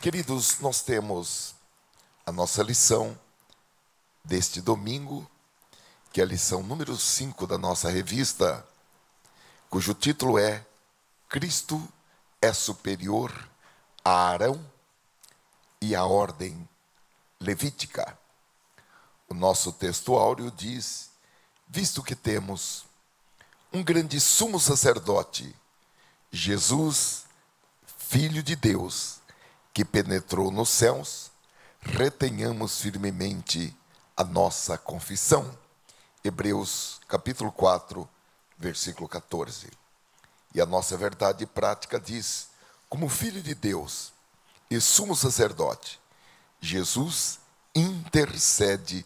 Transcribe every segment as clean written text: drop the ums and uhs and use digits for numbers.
Queridos, nós temos a nossa lição deste domingo, que é a lição número 5 da nossa revista, cujo título é Cristo é superior a Arão e a ordem levítica. O nosso texto áureo diz: visto que temos um grande sumo sacerdote, Jesus, Filho de Deus, que penetrou nos céus, retenhamos firmemente a nossa confissão. Hebreus capítulo 4, versículo 14. E a nossa verdade prática diz: como Filho de Deus e sumo sacerdote, Jesus intercede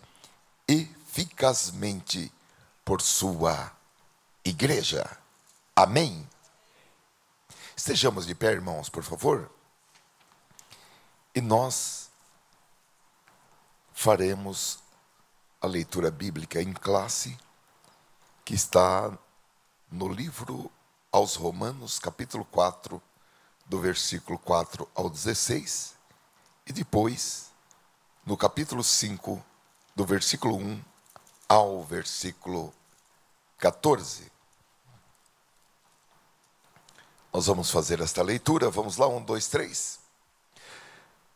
eficazmente por sua igreja. Amém? Estejamos de pé, irmãos, por favor. E nós faremos a leitura bíblica em classe, que está no livro aos Romanos, capítulo 4, do versículo 4 ao 16, e depois no capítulo 5, do versículo 1 ao versículo 14. Nós vamos fazer esta leitura, vamos lá, 1, 2, 3.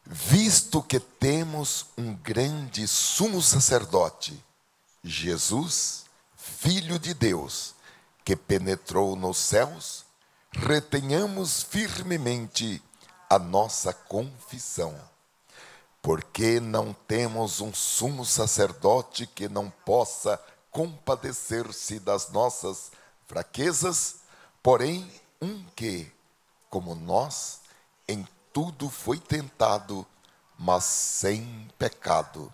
Visto que temos um grande sumo sacerdote, Jesus, Filho de Deus, que penetrou nos céus, retenhamos firmemente a nossa confissão. Porque não temos um sumo sacerdote que não possa compadecer-se das nossas fraquezas, porém um que, como nós, em tudo foi tentado, mas sem pecado.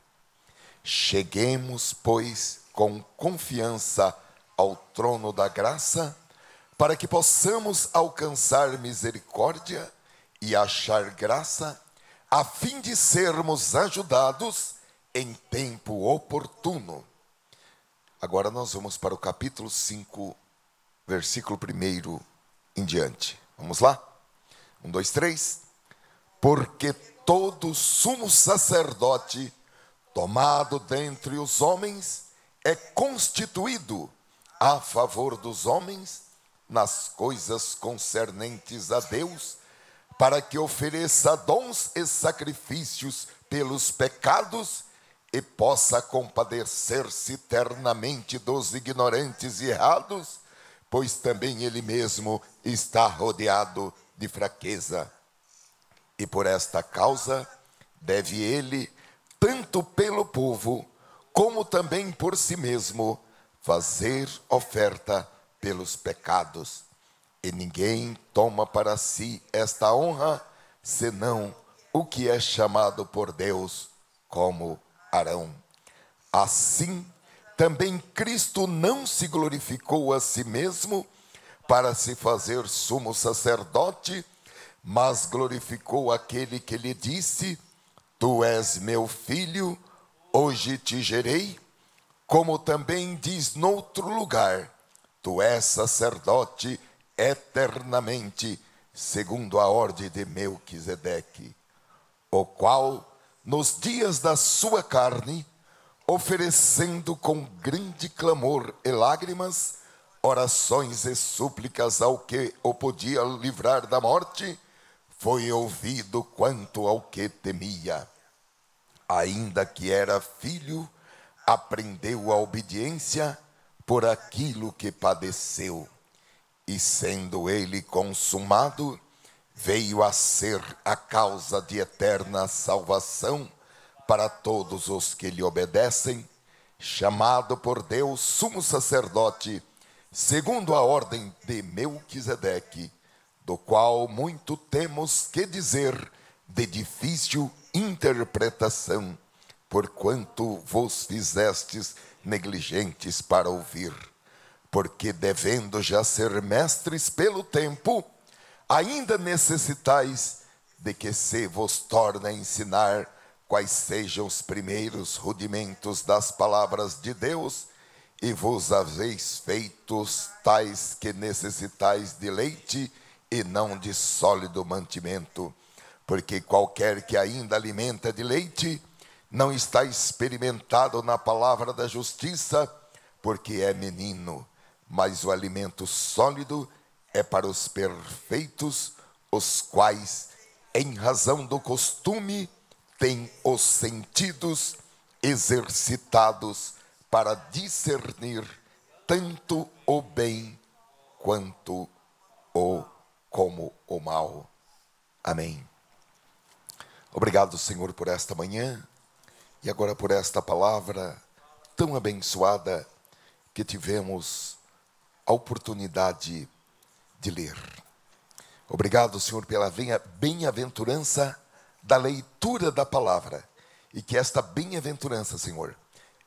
Cheguemos, pois, com confiança ao trono da graça, para que possamos alcançar misericórdia e achar graça, a fim de sermos ajudados em tempo oportuno. Agora nós vamos para o capítulo 5, versículo 1 em diante. Vamos lá? 1, 2, 3. Porque todo sumo sacerdote, tomado dentre os homens, é constituído a favor dos homens nas coisas concernentes a Deus, para que ofereça dons e sacrifícios pelos pecados e possa compadecer-se eternamente dos ignorantes e errados, pois também ele mesmo está rodeado de fraqueza. E por esta causa deve ele, tanto pelo povo, como também por si mesmo, fazer oferta pelos pecados. E ninguém toma para si esta honra, senão o que é chamado por Deus como Arão. Assim, também Cristo não se glorificou a si mesmo para se fazer sumo sacerdote, mas glorificou aquele que lhe disse: tu és meu filho, hoje te gerei. Como também diz noutro lugar: tu és sacerdote eternamente, segundo a ordem de Melquisedeque, o qual, nos dias da sua carne, oferecendo com grande clamor e lágrimas, orações e súplicas ao que o podia livrar da morte, foi ouvido quanto ao que temia. Ainda que era filho, aprendeu a obediência por aquilo que padeceu. E sendo ele consumado, veio a ser a causa de eterna salvação para todos os que lhe obedecem, chamado por Deus sumo sacerdote, segundo a ordem de Melquisedeque, do qual muito temos que dizer de difícil interpretação, porquanto vos fizestes negligentes para ouvir. Porque devendo já ser mestres pelo tempo, ainda necessitais de que se vos torne a ensinar quais sejam os primeiros rudimentos das palavras de Deus, e vos haveis feitos tais que necessitais de leite e não de sólido mantimento, porque qualquer que ainda alimenta de leite não está experimentado na palavra da justiça, porque é menino. Mas o alimento sólido é para os perfeitos, os quais, em razão do costume, têm os sentidos exercitados para discernir tanto o bem quanto como o mal. Amém. Obrigado, Senhor, por esta manhã e agora por esta palavra tão abençoada que tivemos a oportunidade de ler. Obrigado, Senhor, pela bem-aventurança da leitura da palavra, e que esta bem-aventurança, Senhor,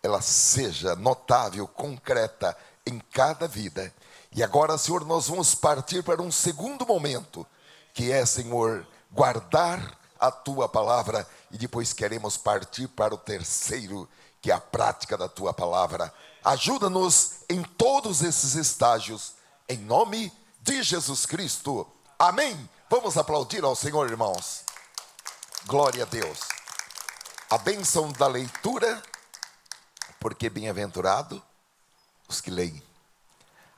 ela seja notável, concreta em cada vida. E agora, Senhor, nós vamos partir para um segundo momento, que é, Senhor, guardar a Tua palavra, e depois queremos partir para o terceiro, que é a prática da Tua palavra. Ajuda-nos em todos esses estágios, em nome de Jesus Cristo. Amém. Vamos aplaudir ao Senhor, irmãos. Glória a Deus. A bênção da leitura, porque bem-aventurado os que leem.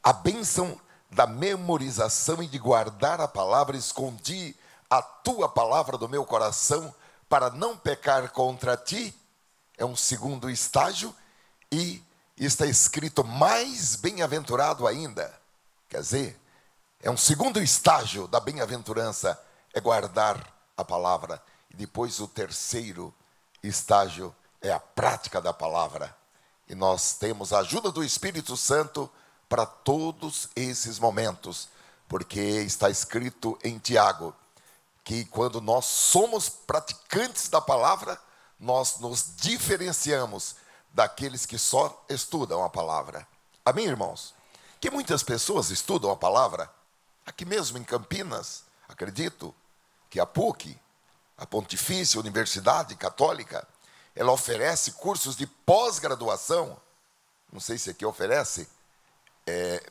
A bênção da memorização e de guardar a palavra. Escondi a tua palavra do meu coração para não pecar contra ti. É um segundo estágio, e está escrito mais bem-aventurado ainda. Quer dizer, é um segundo estágio da bem-aventurança, é guardar a palavra. E depois o terceiro estágio é a prática da palavra. E nós temos a ajuda do Espírito Santo para todos esses momentos, porque está escrito em Tiago que quando nós somos praticantes da palavra, nós nos diferenciamos daqueles que só estudam a palavra. Amém, irmãos? Que muitas pessoas estudam a palavra. Aqui mesmo em Campinas, acredito que a PUC, a Pontifícia Universidade Católica, ela oferece cursos de pós-graduação. Não sei se aqui oferece,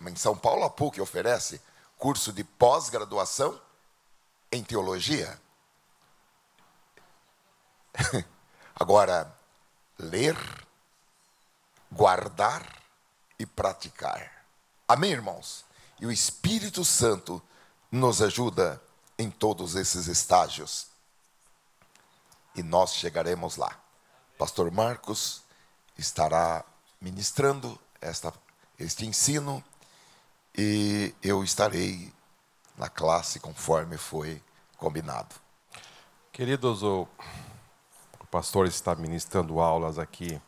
em São Paulo a PUC oferece curso de pós-graduação em teologia. Agora, ler, guardar e praticar. Amém, irmãos? E o Espírito Santo nos ajuda em todos esses estágios. E nós chegaremos lá. Pastor Marcos estará ministrando este ensino, e eu estarei na classe conforme foi combinado. Queridos, o pastor está ministrando aulas aqui,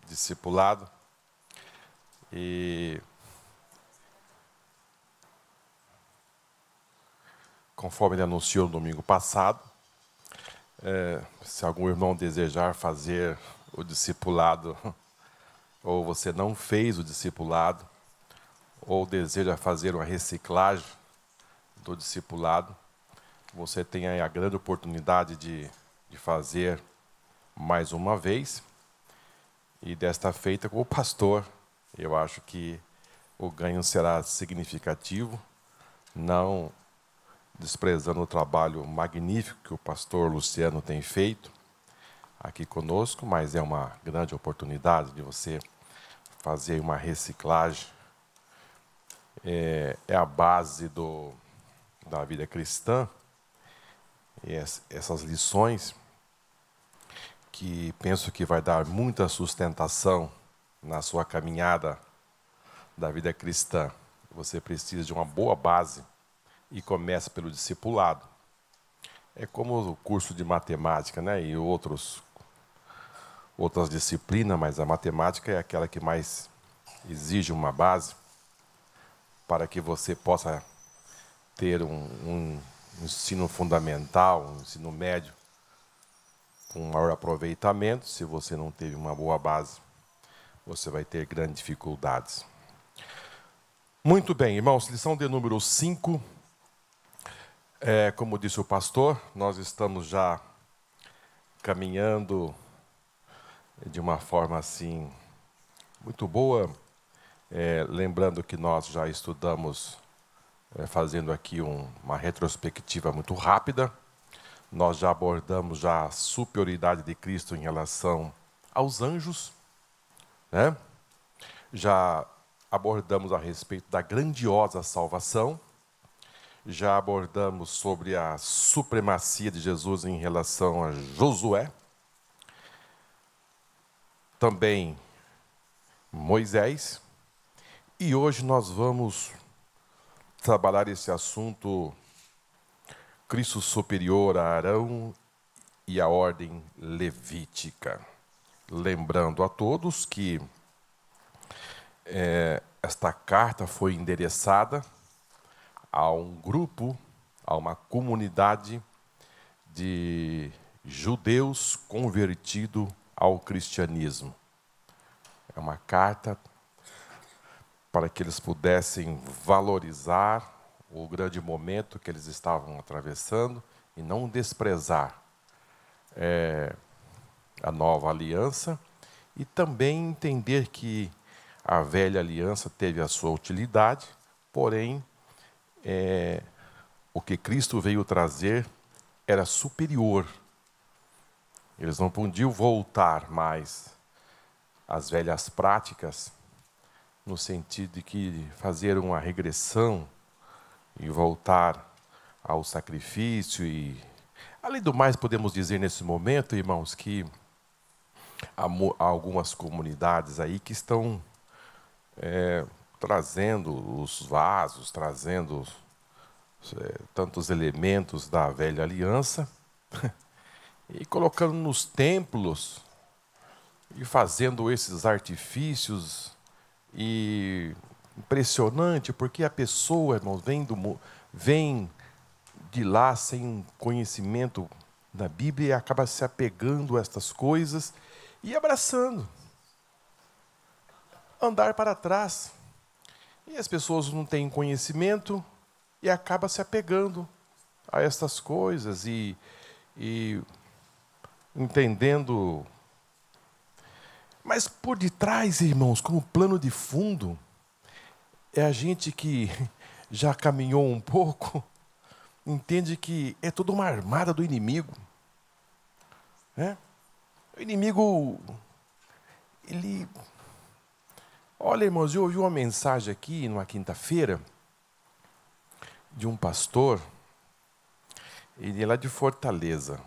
discipulado, e conforme ele anunciou no domingo passado, se algum irmão desejar fazer o discipulado, ou você não fez o discipulado, ou deseja fazer uma reciclagem do discipulado, você tem aí a grande oportunidade de fazer mais uma vez, e desta feita com o pastor. Eu acho que o ganho será significativo, não desprezando o trabalho magnífico que o pastor Luciano tem feito aqui conosco, mas é uma grande oportunidade de você fazer uma reciclagem. É a base da vida cristã, e essas lições que penso que vai dar muita sustentação na sua caminhada da vida cristã. Você precisa de uma boa base e começa pelo discipulado. É como o curso de matemática, né? E outras disciplinas, mas a matemática é aquela que mais exige uma base para que você possa ter um ensino fundamental, um ensino médio com maior aproveitamento. Se você não teve uma boa base, você vai ter grandes dificuldades. Muito bem, irmãos, lição de número 5. Como disse o pastor, nós estamos já caminhando de uma forma assim muito boa, lembrando que nós já estudamos, fazendo aqui uma retrospectiva muito rápida, Nós já abordamos já a superioridade de Cristo em relação aos anjos, né? Já abordamos a respeito da grandiosa salvação. Já abordamos sobre a supremacia de Jesus em relação a Josué. Também Moisés. E hoje nós vamos trabalhar esse assunto, Cristo superior a Arão e a ordem levítica. Lembrando a todos que esta carta foi endereçada a um grupo, a uma comunidade de judeus convertidos ao cristianismo. É uma carta para que eles pudessem valorizar o grande momento que eles estavam atravessando e não desprezar a nova aliança, e também entender que a velha aliança teve a sua utilidade, porém, o que Cristo veio trazer era superior. Eles não podiam voltar mais às velhas práticas, no sentido de que fazer uma regressão e voltar ao sacrifício. E, além do mais, podemos dizer nesse momento, irmãos, que há algumas comunidades aí que estão trazendo os vasos, trazendo tantos elementos da velha aliança e colocando nos templos e fazendo esses artifícios. E impressionante, porque a pessoa, irmãos, vem de lá sem conhecimento da Bíblia e acaba se apegando a estas coisas e abraçando. Andar para trás. E as pessoas não têm conhecimento e acabam se apegando a estas coisas e entendendo. Mas por detrás, irmãos, como plano de fundo, é a gente que já caminhou um pouco, entende que é toda uma armada do inimigo. O inimigo, ele... Olha, irmãos, eu ouvi uma mensagem aqui, numa quinta-feira, de um pastor, ele é lá de Fortaleza.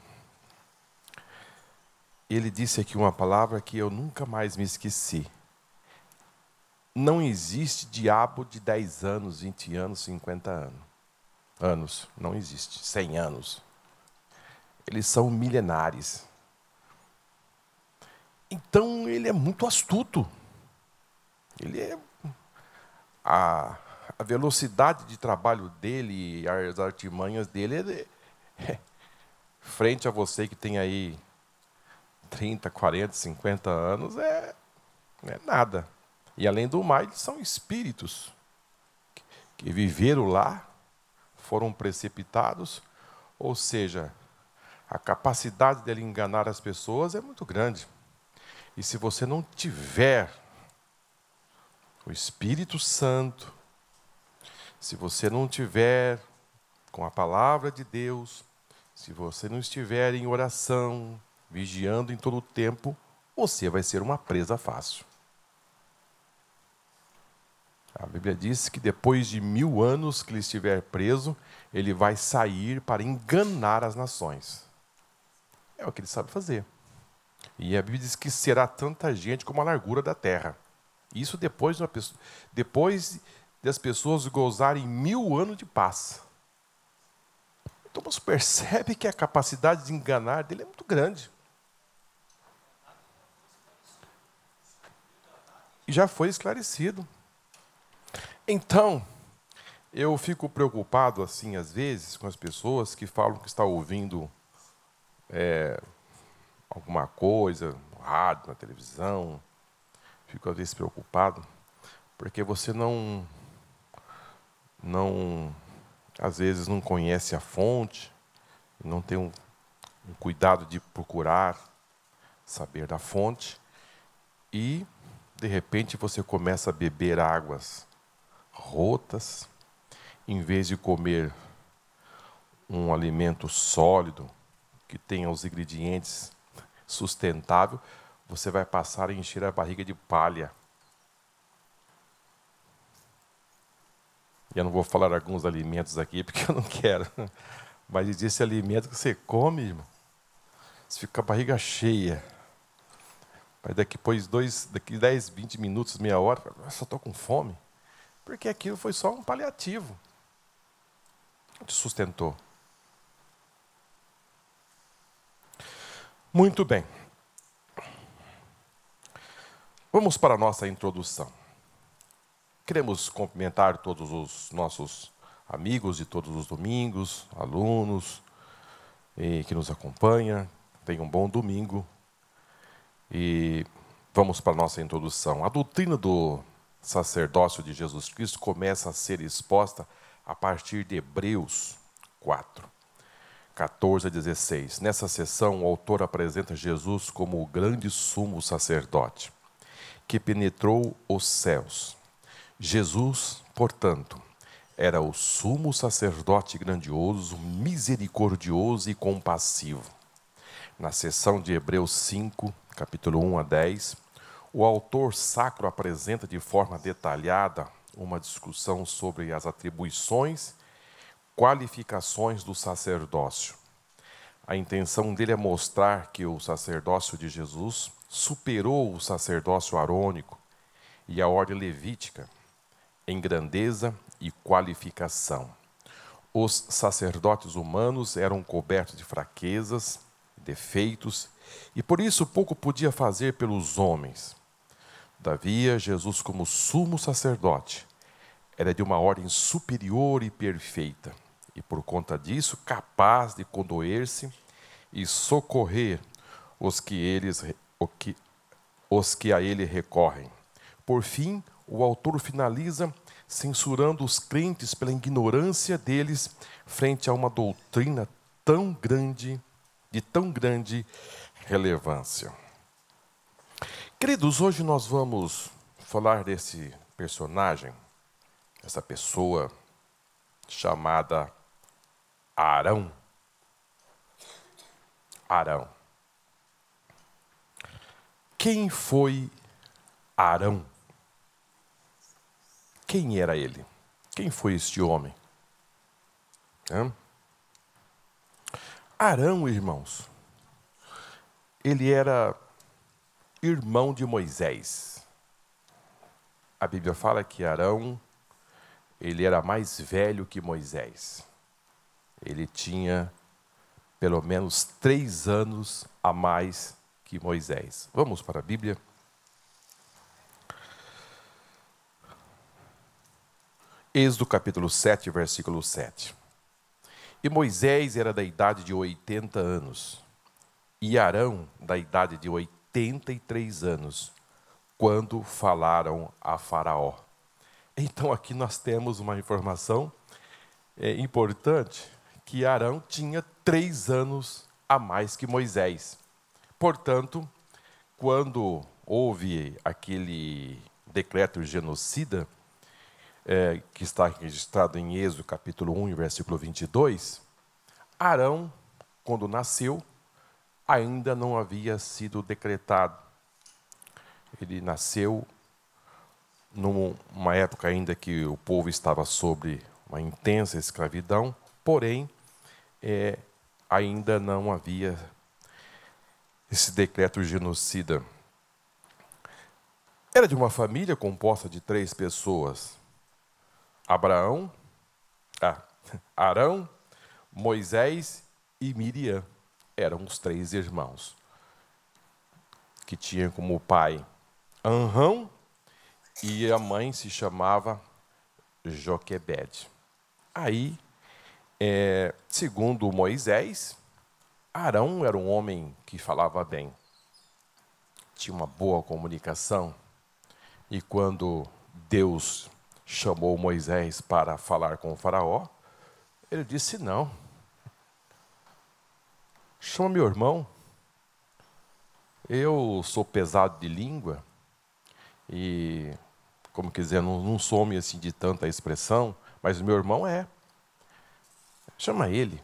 Ele disse aqui uma palavra que eu nunca mais me esqueci. Não existe diabo de 10 anos, 20 anos, 50 anos. Não existe. 100 anos. Eles são milenares. Então, ele é muito astuto. A velocidade de trabalho dele, as artimanhas dele, frente a você que tem aí 30, 40, 50 anos, é nada. E, além do mais, eles são espíritos que viveram lá, foram precipitados, ou seja, a capacidade dele enganar as pessoas é muito grande. E se você não tiver o Espírito Santo, se você não tiver com a palavra de Deus, se você não estiver em oração, vigiando em todo o tempo, você vai ser uma presa fácil. A Bíblia diz que depois de 1000 anos que ele estiver preso, ele vai sair para enganar as nações. É o que ele sabe fazer. E a Bíblia diz que será tanta gente como a largura da terra. Isso depois das pessoas gozarem 1000 anos de paz. Então você percebe que a capacidade de enganar dele é muito grande. E já foi esclarecido. Então, eu fico preocupado, assim, às vezes, com as pessoas que falam que estão ouvindo alguma coisa, no rádio, na televisão. Fico, às vezes, preocupado, porque você às vezes, não conhece a fonte, não tem um cuidado de procurar saber da fonte, e, de repente, você começa a beber águas rotas, em vez de comer um alimento sólido, que tenha os ingredientes sustentáveis, você vai passar a encher a barriga de palha. E eu não vou falar alguns alimentos aqui, porque eu não quero. Mas existe alimento que você come, irmão, você fica com a barriga cheia. Mas daqui 10, 20 minutos, meia hora, eu só estou com fome. Porque aquilo foi só um paliativo. Te sustentou. Muito bem. Vamos para a nossa introdução. Queremos cumprimentar todos os nossos amigos de todos os domingos, alunos que nos acompanham. Tenham um bom domingo. E vamos para a nossa introdução. A doutrina do sacerdócio de Jesus Cristo começa a ser exposta a partir de Hebreus 4, 14 a 16. Nessa sessão, o autor apresenta Jesus como o grande sumo sacerdote, que penetrou os céus. Jesus, portanto, era o sumo sacerdote grandioso, misericordioso e compassivo. Na sessão de Hebreus 5, capítulo 1 a 10, o autor sacro apresenta de forma detalhada uma discussão sobre as atribuições, qualificações do sacerdócio. A intenção dele é mostrar que o sacerdócio de Jesus superou o sacerdócio arônico e a ordem levítica em grandeza e qualificação. Os sacerdotes humanos eram cobertos de fraquezas, defeitos, e por isso pouco podia fazer pelos homens. Todavia, Jesus, como sumo sacerdote, era de uma ordem superior e perfeita, e por conta disso, capaz de condoer-se e socorrer os que a ele recorrem. Por fim, o autor finaliza censurando os crentes pela ignorância deles frente a uma doutrina de tão grande relevância. Queridos, hoje nós vamos falar desse personagem, essa pessoa chamada Arão. Arão. Quem foi Arão? Quem era ele? Quem foi este homem? Arão, irmãos, ele era irmão de Moisés. A Bíblia fala que Arão, ele era mais velho que Moisés. Ele tinha pelo menos 3 anos a mais que Moisés. Vamos para a Bíblia. Êxodo capítulo 7, versículo 7. E Moisés era da idade de 80 anos, e Arão da idade de 83 anos, quando falaram a Faraó. Então aqui nós temos uma informação importante, que Arão tinha 3 anos a mais que Moisés. Portanto, quando houve aquele decreto genocida, que está registrado em Êxodo capítulo 1, versículo 22, Arão, quando nasceu, ainda não havia sido decretado. Ele nasceu numa época ainda que o povo estava sobre uma intensa escravidão, porém, ainda não havia esse decreto genocida. Era de uma família composta de 3 pessoas. Arão, Moisés e Miriam eram os 3 irmãos, que tinham como pai Anrão e a mãe se chamava Joquebede. Aí, segundo Moisés, Arão era um homem que falava bem, tinha uma boa comunicação, e quando Deus chamou Moisés para falar com o Faraó, ele disse: não, chama meu irmão, eu sou pesado de língua, e, como quiser, não sou homem assim de tanta expressão, mas meu irmão chama ele.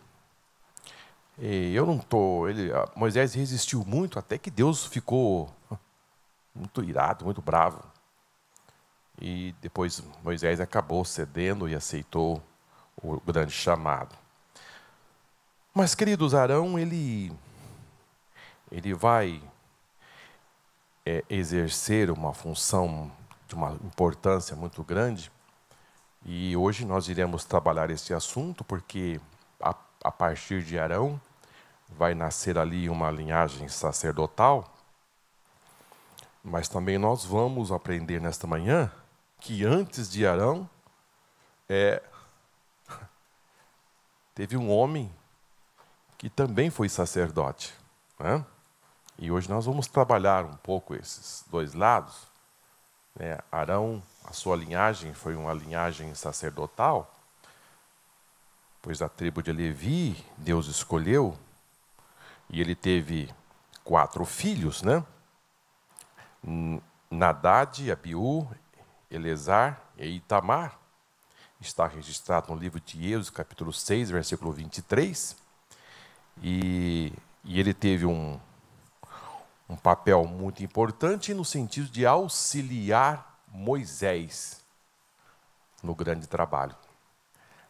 Moisés resistiu muito, até que Deus ficou muito irado, muito bravo. E depois Moisés acabou cedendo e aceitou o grande chamado. Mas, queridos, Arão, ele vai exercer uma função de uma importância muito grande. E hoje nós iremos trabalhar esse assunto, porque a partir de Arão vai nascer ali uma linhagem sacerdotal. Mas também nós vamos aprender nesta manhã que antes de Arão teve um homem que também foi sacerdote, né? E hoje nós vamos trabalhar um pouco esses dois lados. Arão, a sua linhagem foi uma linhagem sacerdotal, pois a tribo de Levi Deus escolheu, e ele teve 4 filhos, né? Nadad, Abiú, Eleazar e Itamar. Está registrado no livro de Êxodo, capítulo 6, versículo 23. E ele teve um papel muito importante no sentido de auxiliar Moisés no grande trabalho,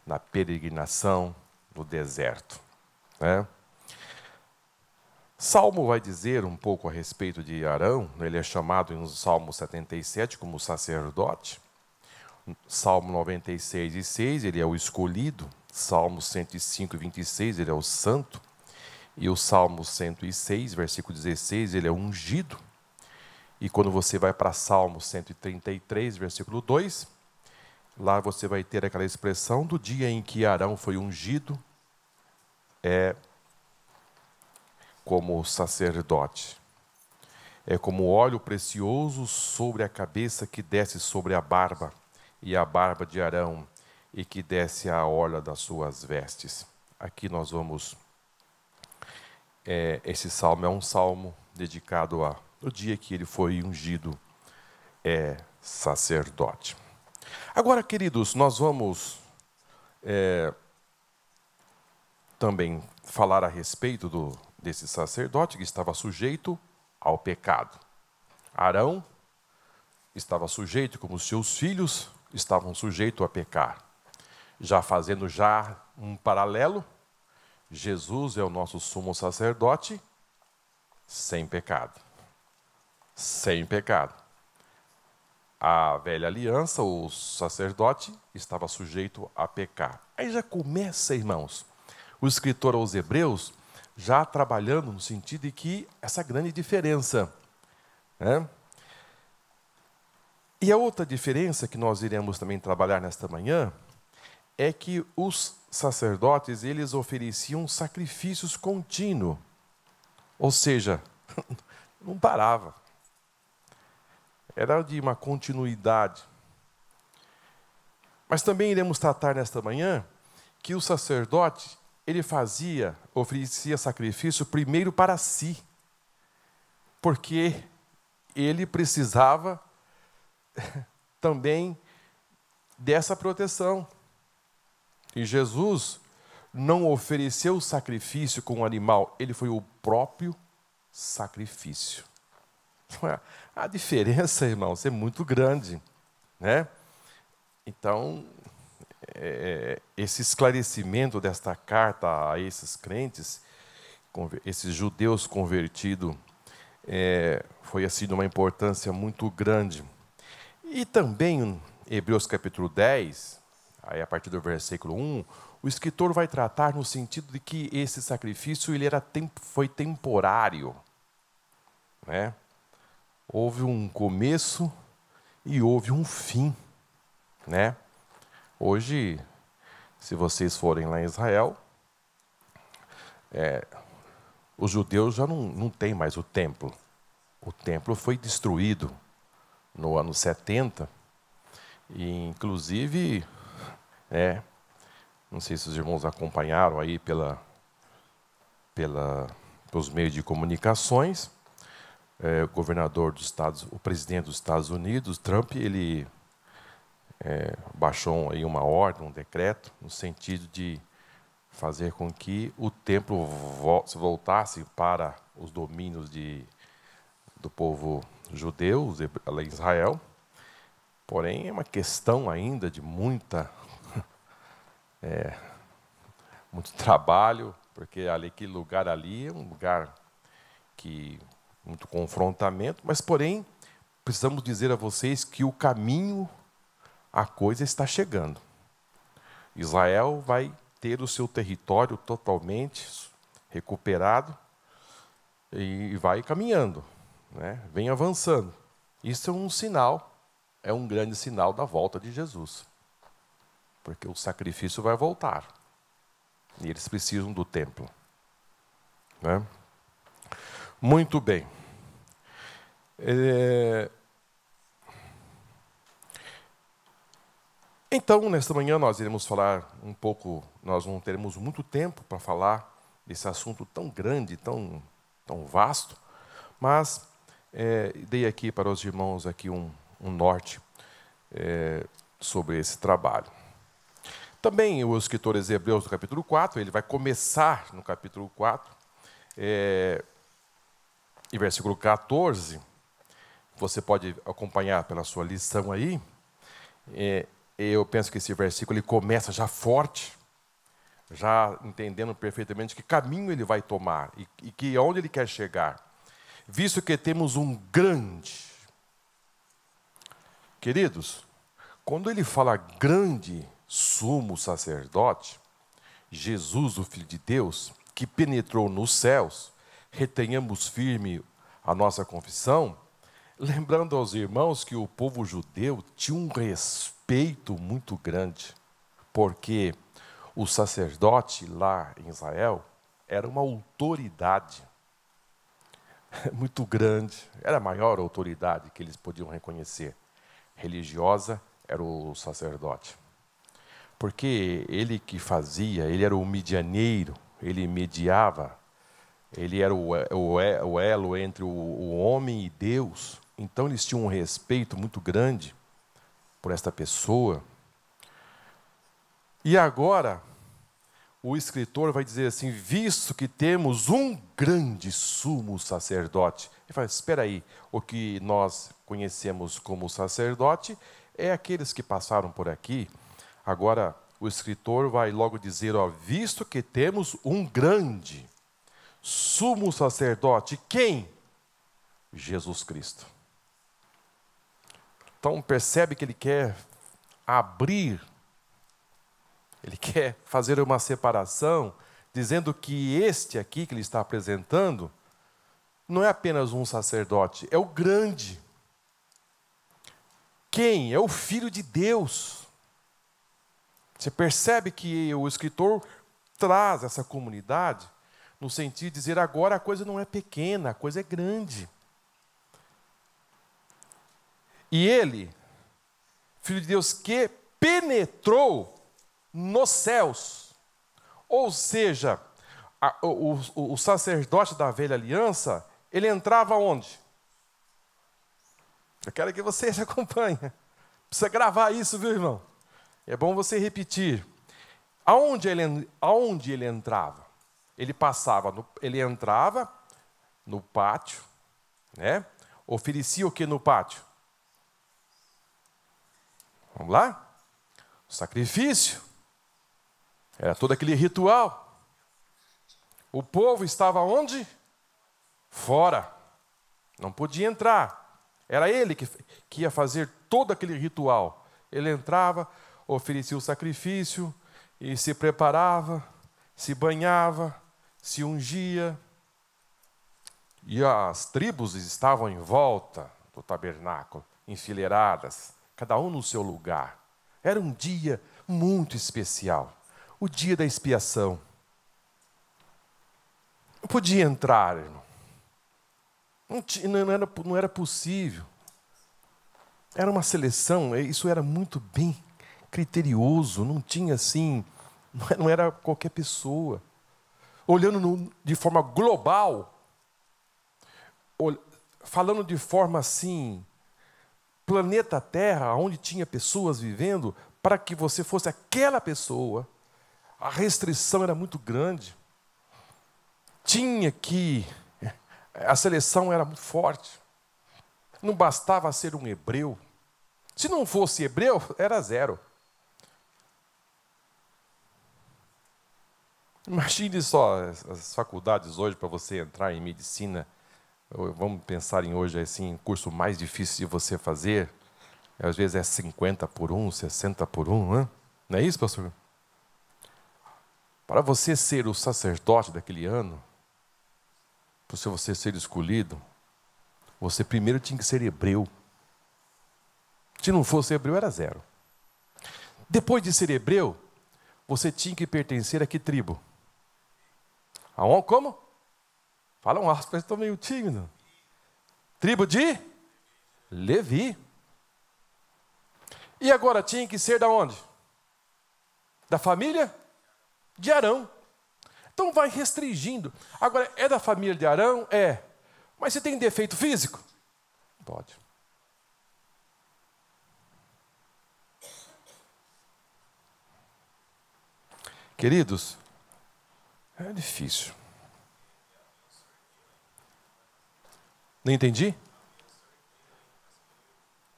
na peregrinação no deserto, né? Salmo vai dizer um pouco a respeito de Arão. Ele é chamado no Salmo 77 como sacerdote. Salmo 96:6, ele é o escolhido. Salmo 105:26, ele é o santo. E o Salmo 106, versículo 16, ele é ungido. E quando você vai para Salmo 133, versículo 2, lá você vai ter aquela expressão do dia em que Arão foi ungido como sacerdote. É como óleo precioso sobre a cabeça que desce sobre a barba, e a barba de Arão, e que desce a orla das suas vestes. Aqui nós vamos... esse salmo é um salmo dedicado ao dia que ele foi ungido sacerdote. Agora, queridos, nós vamos também falar a respeito desse sacerdote que estava sujeito ao pecado. Arão estava sujeito, como seus filhos estavam sujeitos a pecar. Já fazendo um paralelo, Jesus é o nosso sumo sacerdote sem pecado. Sem pecado. A velha aliança, o sacerdote, estava sujeito a pecar. Aí já começa, irmãos, o escritor aos Hebreus já trabalhando no sentido de que essa grande diferença, né? E a outra diferença que nós iremos também trabalhar nesta manhã é que os sacerdotes, eles ofereciam sacrifícios contínuos, ou seja, não parava. Era de uma continuidade. Mas também iremos tratar nesta manhã que o sacerdote, ele oferecia sacrifício primeiro para si, porque ele precisava também dessa proteção. E Jesus não ofereceu sacrifício com o animal, ele foi o próprio sacrifício. A diferença, irmãos, é muito grande, né? Então, esse esclarecimento desta carta a esses crentes, esses judeus convertidos, foi assim de uma importância muito grande. E também, em Hebreus capítulo 10, aí a partir do versículo 1, o escritor vai tratar no sentido de que esse sacrifício foi temporário, né? Houve um começo e houve um fim, né? Hoje, se vocês forem lá em Israel, os judeus já não têm mais o templo. O templo foi destruído no ano 70, e inclusive, não sei se os irmãos acompanharam aí pelos meios de comunicações, o governador dos o presidente dos Estados Unidos, Trump, ele baixou aí uma ordem, um decreto, no sentido de fazer com que o templo voltasse para os domínios do povo judeu, Israel. Porém, é uma questão ainda de muito trabalho, porque aquele lugar ali é um lugar que muito confrontamento, mas, porém, precisamos dizer a vocês que o caminho, a coisa está chegando. Israel vai ter o seu território totalmente recuperado e vai caminhando, né? Vem avançando. Isso é um sinal, é um grande sinal da volta de Jesus, porque o sacrifício vai voltar e eles precisam do templo, né? Muito bem. Então, nesta manhã, nós iremos falar um pouco, nós não teremos muito tempo para falar desse assunto tão grande, tão vasto, mas dei aqui para os irmãos aqui um norte sobre esse trabalho. Também o escritor aos Hebreus, no capítulo 4, ele vai começar no capítulo 4, e versículo 14, você pode acompanhar pela sua lição aí. Eu penso que esse versículo ele começa já forte, já entendendo perfeitamente que caminho ele vai tomar e que aonde ele quer chegar. Visto que temos um grande... Queridos, quando ele fala grande sumo sacerdote, Jesus, o Filho de Deus, que penetrou nos céus, retenhamos firme a nossa confissão, lembrando aos irmãos que o povo judeu tinha um respeito muito grande, porque o sacerdote lá em Israel era uma autoridade muito grande, era a maior autoridade que eles podiam reconhecer. Religiosa era o sacerdote, porque ele que fazia, ele era o medianeiro, ele mediava, ele era o elo entre o homem e Deus. Então eles tinham um respeito muito grande por esta pessoa. E agora o escritor vai dizer assim: visto que temos um grande sumo sacerdote. Ele fala: espera aí, o que nós conhecemos como sacerdote é aqueles que passaram por aqui. Agora o escritor vai logo dizer: ó, visto que temos um grande sumo sacerdote, quem? Jesus Cristo. Então percebe que ele quer abrir, ele quer fazer uma separação, dizendo que este aqui que ele está apresentando não é apenas um sacerdote, é o grande. Quem? É o Filho de Deus. Você percebe que o escritor traz essa comunidade no sentido de dizer: agora a coisa não é pequena, a coisa é grande. E ele, Filho de Deus, que penetrou nos céus. Ou seja, o sacerdote da velha aliança, ele entrava onde? Eu quero que vocês acompanhem. Precisa gravar isso, viu, irmão? É bom você repetir. Aonde ele entrava? Ele entrava no pátio, né? Oferecia o que no pátio? Vamos lá? O sacrifício. Era todo aquele ritual. O povo estava onde? Fora. Não podia entrar. Era ele que ia fazer todo aquele ritual. Ele entrava, oferecia o sacrifício e se preparava, se banhava, se ungia. E as tribos estavam em volta do tabernáculo, enfileiradas, cada um no seu lugar. Era um dia muito especial, o dia da expiação. Não podia entrar, irmão. Não era possível. Era uma seleção, isso era muito bem criterioso, não tinha assim, não era qualquer pessoa. Olhando de forma global, falando de forma assim, planeta Terra, onde tinha pessoas vivendo, para que você fosse aquela pessoa, A restrição era muito grande. A seleção era muito forte. Não bastava ser um hebreu. Se não fosse hebreu, era 0. Imagine só as faculdades hoje para você entrar em medicina. Vamos pensar em hoje assim, um curso mais difícil de você fazer. Às vezes é 50 por 1, 60 por 1, né? Não é isso, pastor? Para você ser o sacerdote daquele ano, para você ser escolhido, você primeiro tinha que ser hebreu. Se não fosse hebreu, era 0. Depois de ser hebreu, você tinha que pertencer a que tribo? Como? Fala um aspas, estou meio tímido. Tribo de Levi. E agora tinha que ser da onde? Da família de Arão. Então vai restringindo. Agora, é da família de Arão? É. Mas você tem defeito físico? Pode. Queridos, é difícil. Não entendi?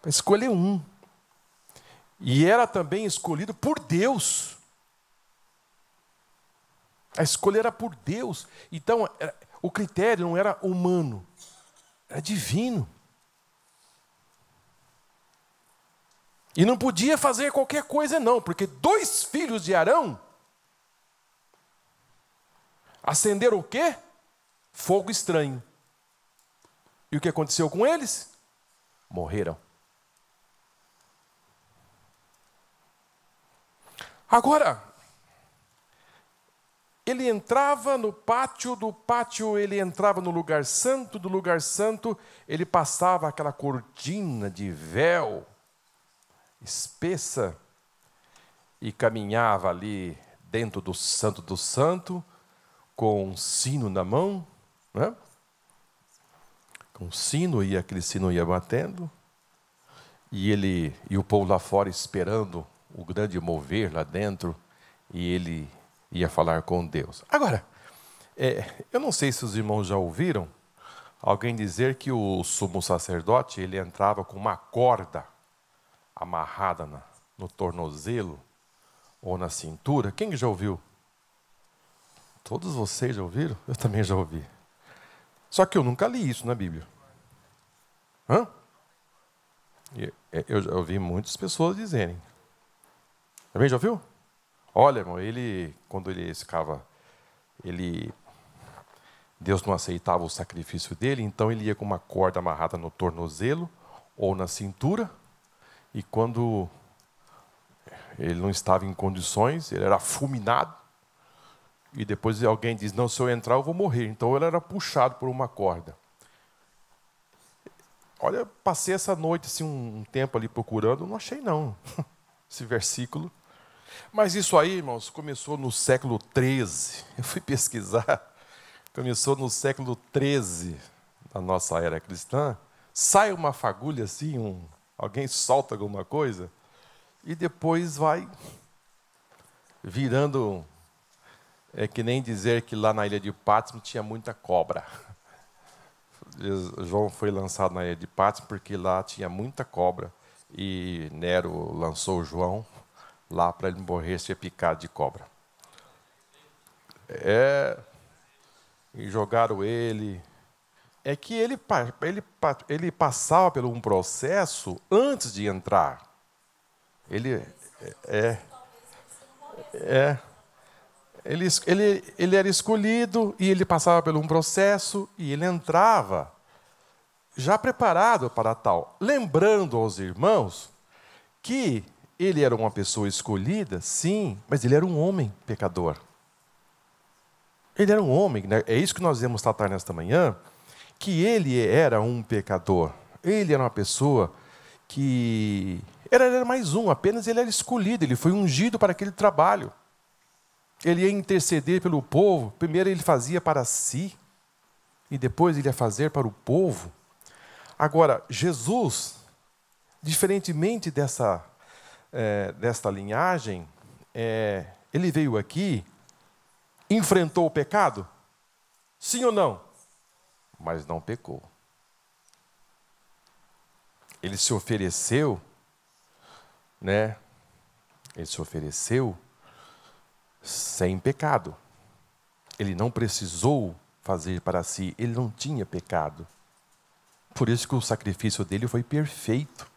Para escolher um. E era também escolhido por Deus. A escolha era por Deus. Então, o critério não era humano, era divino. E não podia fazer qualquer coisa não, porque 2 filhos de Arão acenderam o quê? Fogo estranho. E o que aconteceu com eles? Morreram. Agora, ele entrava no pátio, do pátio ele entrava no lugar santo, do lugar santo ele passava aquela cortina de véu espessa e caminhava ali dentro do santo, com um sino na mão, né? Com um sino, e aquele sino ia batendo, e o povo lá fora esperando o grande mover lá dentro, e ele ia falar com Deus. Agora, eu não sei se os irmãos já ouviram alguém dizer que o sumo sacerdote ele entrava com uma corda amarrada no tornozelo ou na cintura. Quem já ouviu? Todos vocês já ouviram? Eu também já ouvi. Só que eu nunca li isso na Bíblia. Eu já ouvi muitas pessoas dizerem. Também já ouviu? Olha, irmão, quando ele ficava, Deus não aceitava o sacrifício dele, então ele ia com uma corda amarrada no tornozelo ou na cintura, e quando ele não estava em condições, ele era fulminado, e depois alguém diz, não, se eu entrar eu vou morrer. Então ele era puxado por uma corda. Olha, passei essa noite assim, um tempo ali procurando, não achei não, esse versículo. Mas isso aí, irmãos, começou no século XIII. Eu fui pesquisar. Começou no século XIII, na nossa era cristã. Sai uma fagulha assim, alguém solta alguma coisa, e depois vai virando. É que nem dizer que lá na ilha de Patmos tinha muita cobra. João foi lançado na ilha de Patmos porque lá tinha muita cobra. E Nero lançou João lá para ele morrer ser picado de cobra. E jogaram ele. É que ele passava por um processo antes de entrar. Ele era escolhido e ele passava por um processo e ele entrava já preparado para tal. Lembrando aos irmãos que ele era uma pessoa escolhida, sim, mas ele era um homem pecador. Ele era um homem, né? É isso que nós vamos tratar nesta manhã, que ele era um pecador. Ele era uma pessoa que... Ele era mais um, apenas ele era escolhido, ele foi ungido para aquele trabalho. Ele ia interceder pelo povo, primeiro ele fazia para si, e depois ele ia fazer para o povo. Agora, Jesus, diferentemente desta linhagem, Ele veio aqui, enfrentou o pecado? Sim ou não? Mas não pecou. Ele se ofereceu, né? Ele se ofereceu sem pecado. Ele não precisou fazer para si, ele não tinha pecado. Por isso que o sacrifício dele foi perfeito.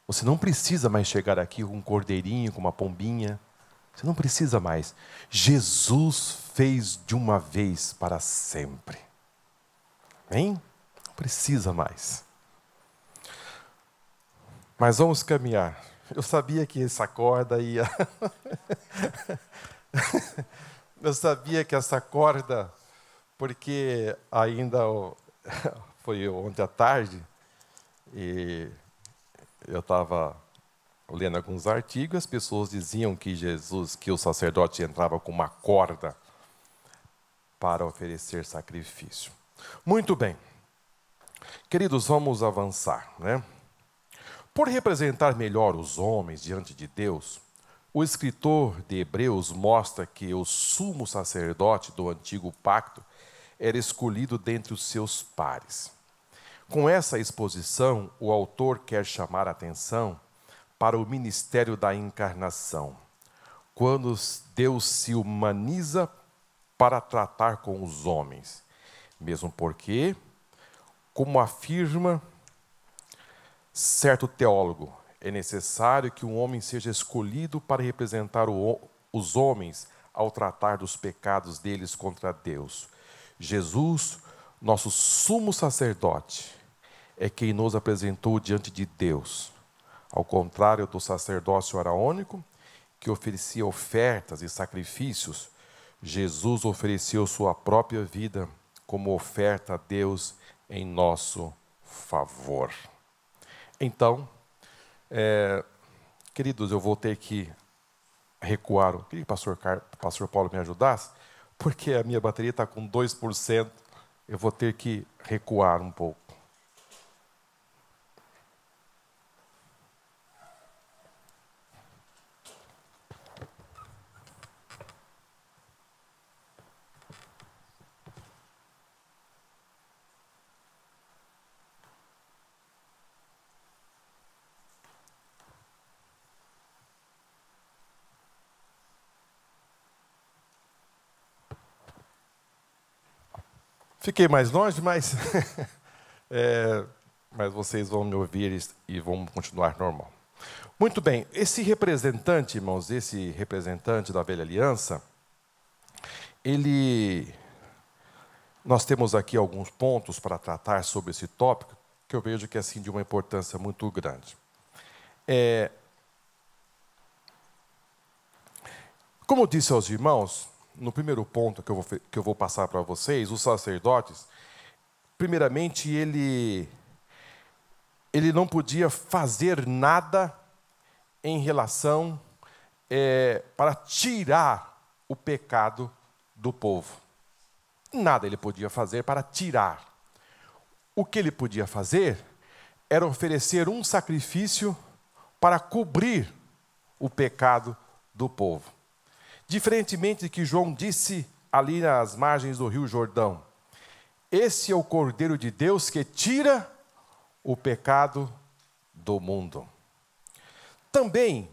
Você não precisa mais chegar aqui com um cordeirinho, com uma pombinha. Você não precisa mais. Jesus fez de uma vez para sempre. Amém? Não precisa mais. Mas vamos caminhar. Eu sabia que essa corda ia... Eu sabia que essa corda... Porque ainda foi ontem à tarde, e eu estava lendo alguns artigos, as pessoas diziam que que o sacerdote entrava com uma corda para oferecer sacrifício. Muito bem. Queridos, vamos avançar, né? Por representar melhor os homens diante de Deus, o escritor de Hebreus mostra que o sumo sacerdote do antigo pacto era escolhido dentre os seus pares. Com essa exposição, o autor quer chamar a atenção para o ministério da encarnação, quando Deus se humaniza para tratar com os homens. Mesmo porque, como afirma certo teólogo, é necessário que um homem seja escolhido para representar os homens ao tratar dos pecados deles contra Deus. Jesus, nosso sumo sacerdote, é quem nos apresentou diante de Deus. Ao contrário do sacerdócio araônico, que oferecia ofertas e sacrifícios, Jesus ofereceu sua própria vida como oferta a Deus em nosso favor. Então, queridos, eu vou ter que recuar. Eu queria que o pastor Paulo me ajudasse, porque a minha bateria está com 2%, eu vou ter que recuar um pouco. Fiquei mais longe, mas, mas vocês vão me ouvir e vão continuar normal. Muito bem, esse representante, irmãos, esse representante da velha aliança, nós temos aqui alguns pontos para tratar sobre esse tópico, que eu vejo que é assim, de uma importância muito grande. Como eu disse aos irmãos, no primeiro ponto que eu vou passar para vocês, os sacerdotes, primeiramente, ele não podia fazer nada em relação para tirar o pecado do povo. Nada ele podia fazer para tirar. O que ele podia fazer era oferecer um sacrifício para cobrir o pecado do povo. Diferentemente do que João disse ali nas margens do Rio Jordão, esse é o Cordeiro de Deus que tira o pecado do mundo. Também,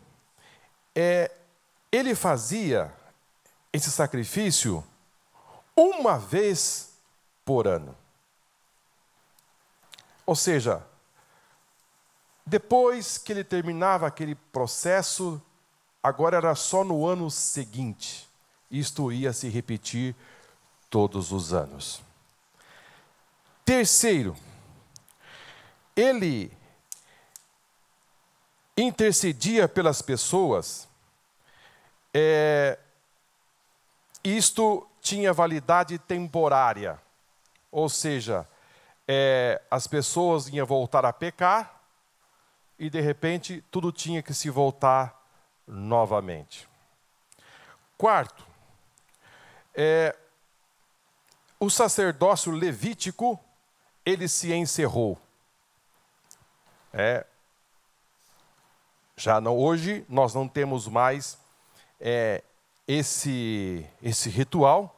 ele fazia esse sacrifício uma vez por ano. Ou seja, depois que ele terminava aquele processo, agora era só no ano seguinte. Isto ia se repetir todos os anos. Terceiro, ele intercedia pelas pessoas. Isto tinha validade temporária. Ou seja, as pessoas iam voltar a pecar e, de repente, tudo tinha que se voltar novamente. Quarto, o sacerdócio levítico, ele se encerrou. Já não, hoje nós não temos mais esse ritual,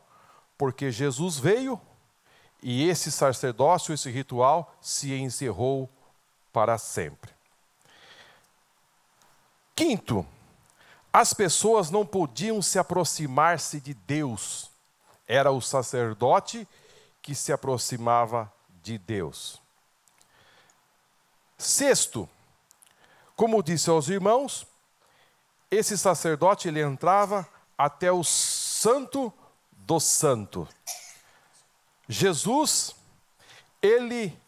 porque Jesus veio e esse sacerdócio, esse ritual se encerrou para sempre. Quinto, as pessoas não podiam se aproximar-se de Deus. Era o sacerdote que se aproximava de Deus. Sexto, como disse aos irmãos, esse sacerdote ele entrava até o Santo do Santo. Jesus, ele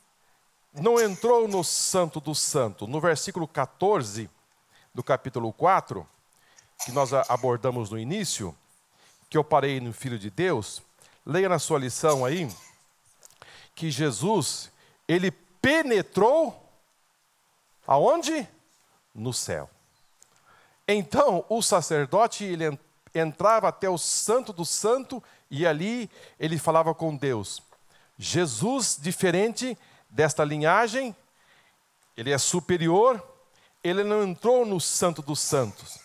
não entrou no Santo do Santo. No versículo 14 do capítulo 4, que nós abordamos no início, que eu parei no Filho de Deus, leia na sua lição aí, que Jesus, ele penetrou aonde? No céu. Então, o sacerdote, ele entrava até o Santo do Santo e ali ele falava com Deus. Jesus, diferente desta linhagem, ele é superior, ele não entrou no Santo dos Santos,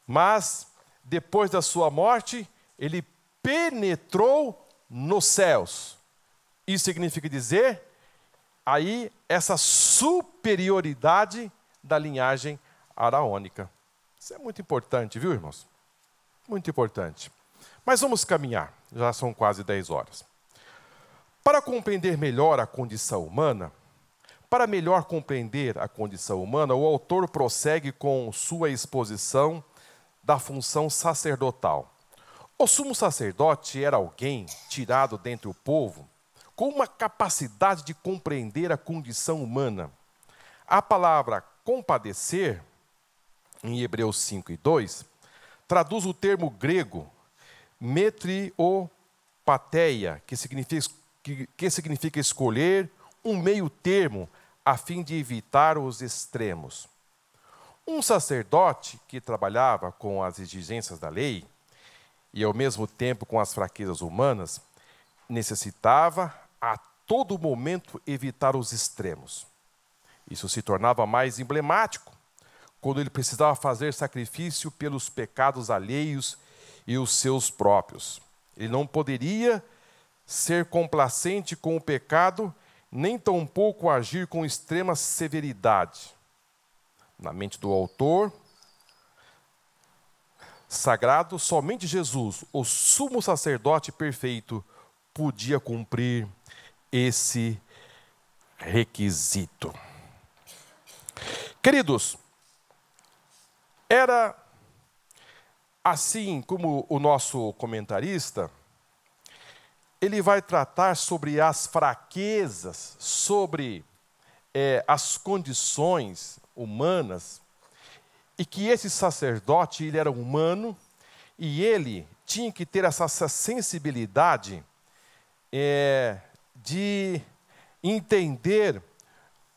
mas depois da sua morte, ele penetrou nos céus. Isso significa dizer, aí, essa superioridade da linhagem araônica. Isso é muito importante, viu, irmãos? Muito importante. Mas vamos caminhar, já são quase 10 horas. Para compreender melhor a condição humana, o autor prossegue com sua exposição da função sacerdotal. O sumo sacerdote era alguém tirado dentre o povo com uma capacidade de compreender a condição humana. A palavra compadecer, em Hebreus 5:2, traduz o termo grego metriopateia, que significa escolher um meio termo a fim de evitar os extremos. Um sacerdote que trabalhava com as exigências da lei e ao mesmo tempo com as fraquezas humanas, necessitava a todo momento evitar os extremos. Isso se tornava mais emblemático quando ele precisava fazer sacrifício pelos pecados alheios e os seus próprios. Ele não poderia ser complacente com o pecado, nem tampouco agir com extrema severidade. Na mente do autor sagrado, somente Jesus, o sumo sacerdote perfeito, podia cumprir esse requisito. Queridos, era assim como o nosso comentarista, ele vai tratar sobre as fraquezas, sobre as condições humanas, e que esse sacerdote, ele era humano, e ele tinha que ter essa sensibilidade de entender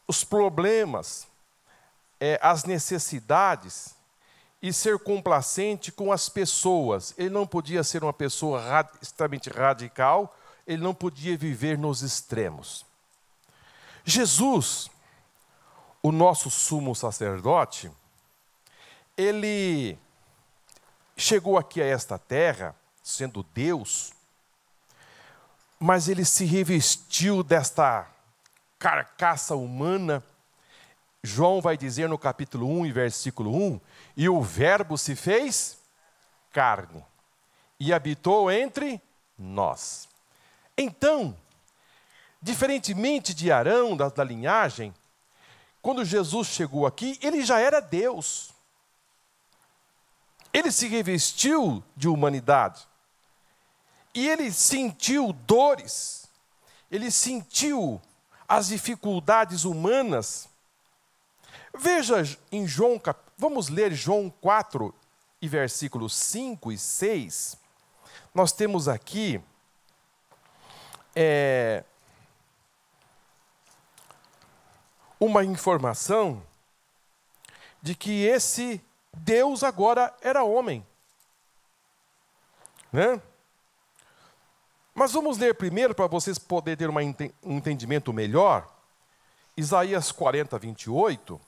os problemas, as necessidades, e ser complacente com as pessoas. Ele não podia ser uma pessoa extremamente radical, ele não podia viver nos extremos. Jesus, o nosso sumo sacerdote, ele chegou aqui a esta terra, sendo Deus, mas ele se revestiu desta carcaça humana. João vai dizer no capítulo 1 e versículo 1, e o verbo se fez carne e habitou entre nós. Então, diferentemente de Arão, da linhagem, quando Jesus chegou aqui, ele já era Deus. Ele se revestiu de humanidade. E ele sentiu dores, ele sentiu as dificuldades humanas. Veja em João, vamos ler João 4, e versículos 5 e 6. Nós temos aqui uma informação de que esse Deus agora era homem, né? Mas vamos ler primeiro, para vocês poderem ter um entendimento melhor, Isaías 40, 28,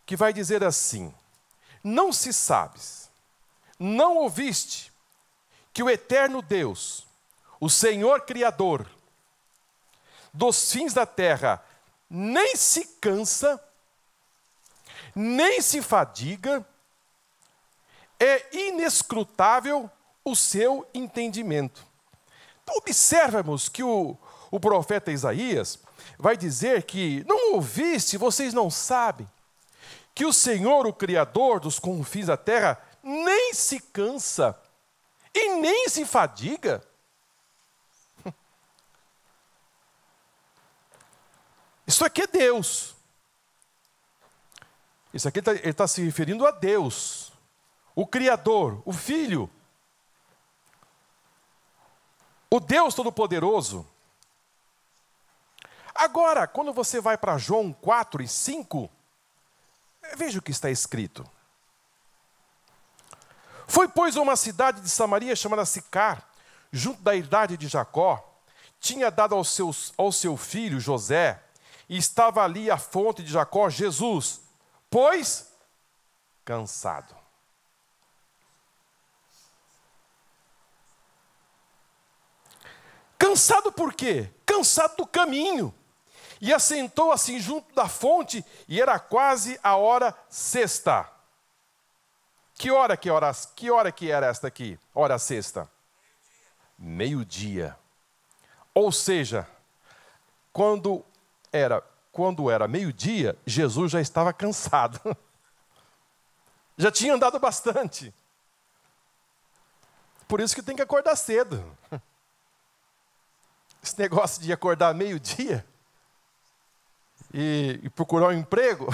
que vai dizer assim: não se sabes, não ouviste que o eterno Deus, o Senhor Criador dos fins da terra, nem se cansa, nem se fadiga, é inescrutável o seu entendimento. Então, observamos que o profeta Isaías vai dizer que não ouviste, vocês não sabem, que o Senhor, o Criador dos confins da terra, nem se cansa e nem se fadiga. Isso aqui é Deus. Isso aqui ele está se referindo a Deus, o Criador, o Filho, o Deus Todo-Poderoso. Agora, quando você vai para João 4 e 5, veja o que está escrito. Foi, pois, uma cidade de Samaria chamada Sicar, junto da idade de Jacó, tinha dado ao seu filho José, e estava ali a fonte de Jacó, Jesus, pois cansado. Cansado por quê? Cansado do caminho. E assentou assim junto da fonte, e era quase a hora sexta. Que hora que era esta aqui? Hora sexta? Meio-dia. Ou seja, quando era meio-dia, Jesus já estava cansado. Já tinha andado bastante. Por isso que tem que acordar cedo. Esse negócio de acordar meio-dia e procurar um emprego,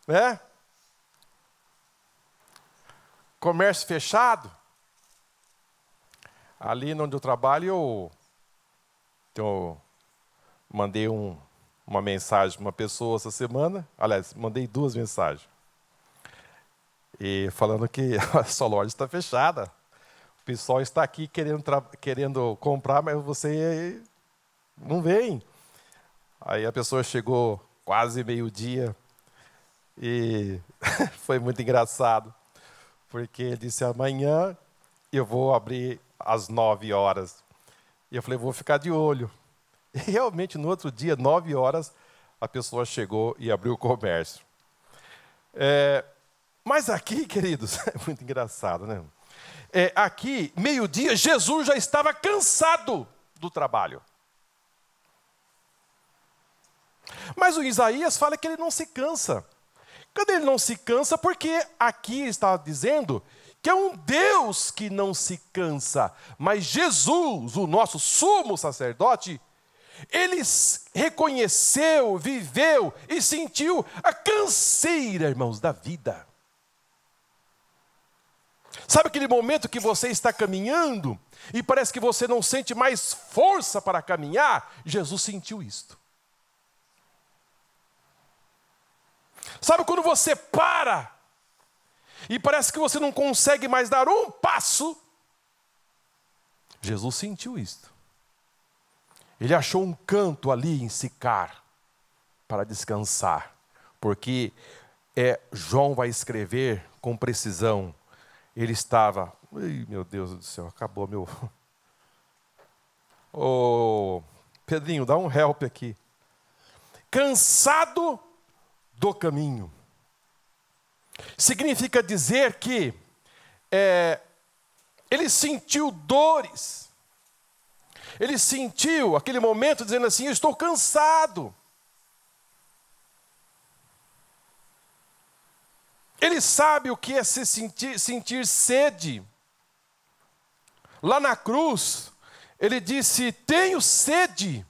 né? Comércio fechado. Ali onde eu trabalho, eu mandei uma mensagem para uma pessoa essa semana. Aliás, mandei 2 mensagens. E falando que a sua loja está fechada. O pessoal está aqui querendo comprar, mas você não vem. Aí a pessoa chegou quase meio-dia e foi muito engraçado, porque ele disse, amanhã eu vou abrir às 9 horas. E eu falei, vou ficar de olho. E realmente, no outro dia, 9 horas, a pessoa chegou e abriu o comércio. Mas aqui, queridos, é muito engraçado, né? Aqui, meio-dia, Jesus já estava cansado do trabalho. Mas o Isaías fala que ele não se cansa. Quando ele não se cansa, porque aqui está dizendo que é um Deus que não se cansa. Mas Jesus, o nosso sumo sacerdote, ele reconheceu, viveu e sentiu a canseira, irmãos, da vida. Sabe aquele momento que você está caminhando e parece que você não sente mais força para caminhar? Jesus sentiu isto. Sabe quando você para e parece que você não consegue mais dar um passo? Jesus sentiu isto. Ele achou um canto ali em Sicar para descansar, porque João vai escrever com precisão. Ele estava, ai, meu Deus do céu, acabou meu... Ô, Pedrinho, dá um help aqui. Cansado do caminho. Significa dizer que ele sentiu dores. Ele sentiu aquele momento dizendo assim, eu estou cansado. Ele sabe o que é sentir sede. Lá na cruz, ele disse, tenho sede.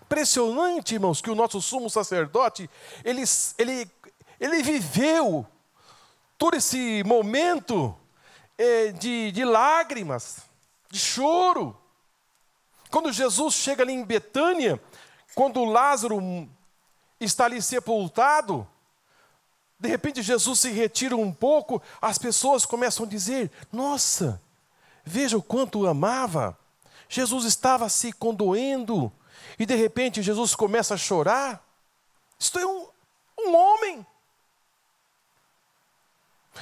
Impressionante, irmãos, que o nosso sumo sacerdote, ele viveu todo esse momento de lágrimas, de choro. Quando Jesus chega ali em Betânia, quando Lázaro está ali sepultado, de repente Jesus se retira um pouco, as pessoas começam a dizer, nossa, veja o quanto o amava. Jesus estava se condoendo, e de repente Jesus começa a chorar. Isto é um homem.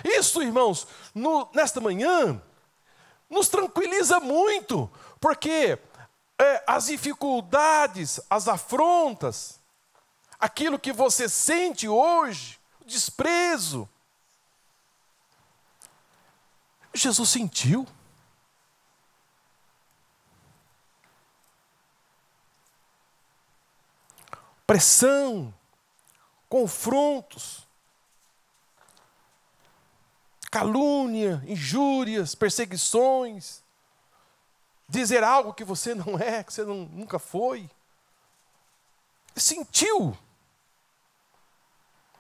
Isso, irmãos, nesta manhã, nos tranquiliza muito, porque as dificuldades, as afrontas, aquilo que você sente hoje, o desprezo, Jesus sentiu. Pressão, confrontos, calúnia, injúrias, perseguições, dizer algo que você não é, que você nunca foi. Sentiu.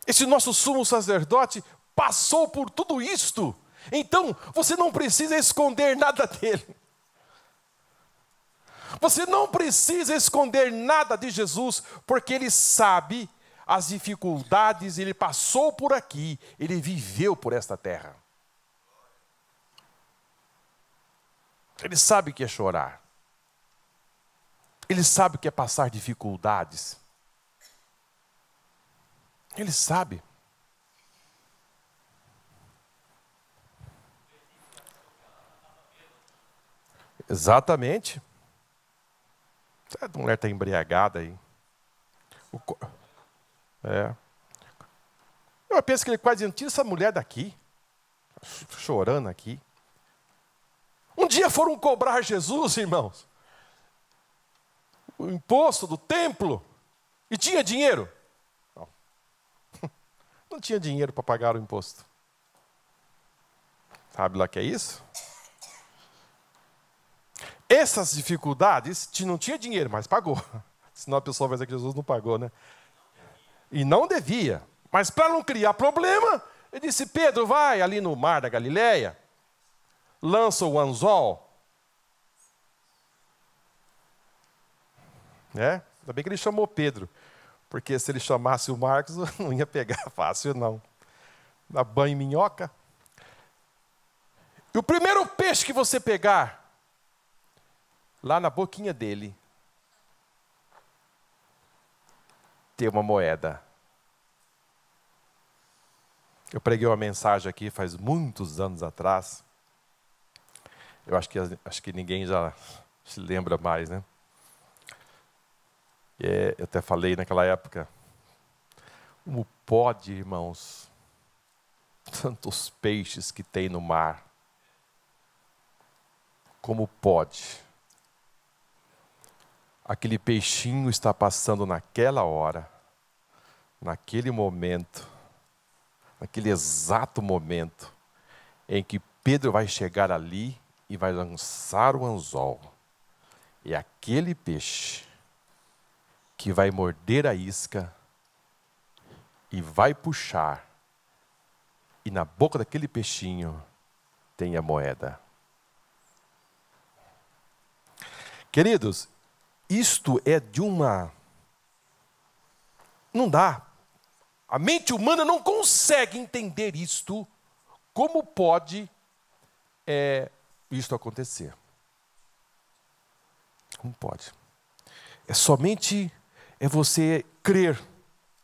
Esse nosso sumo sacerdote passou por tudo isto. Então, você não precisa esconder nada dele. Você não precisa esconder nada de Jesus, porque ele sabe as dificuldades, ele passou por aqui, ele viveu por esta terra. Ele sabe o que é chorar. Ele sabe o que é passar dificuldades. Ele sabe. Exatamente. A mulher está embriagada aí. Eu penso que ele quase dizendo, tira essa mulher daqui. Chorando aqui. Um dia foram cobrar Jesus, irmãos, o imposto do templo, e tinha dinheiro? Não, não tinha dinheiro para pagar o imposto. Sabe lá que é isso? Essas dificuldades, não tinha dinheiro, mas pagou. Senão a pessoa vai dizer que Jesus não pagou, né? E não devia. Mas para não criar problema, ele disse, Pedro, vai ali no mar da Galileia, lança o anzol. Ainda bem que ele chamou Pedro, porque se ele chamasse o Marcos, não ia pegar fácil, não. Dá banho em minhoca. E o primeiro peixe que você pegar, lá na boquinha dele, tem uma moeda. Eu preguei uma mensagem aqui faz muitos anos atrás. Eu acho que ninguém já se lembra mais, né? Eu até falei naquela época, como pode, irmãos, tantos peixes que tem no mar, como pode aquele peixinho está passando naquela hora, naquele momento, naquele exato momento em que Pedro vai chegar ali e vai lançar o anzol. E aquele peixe que vai morder a isca e vai puxar, e na boca daquele peixinho tem a moeda. Queridos, isto é de uma... Não dá. A mente humana não consegue entender isto. Como pode isto acontecer? Como pode? Somente você crer,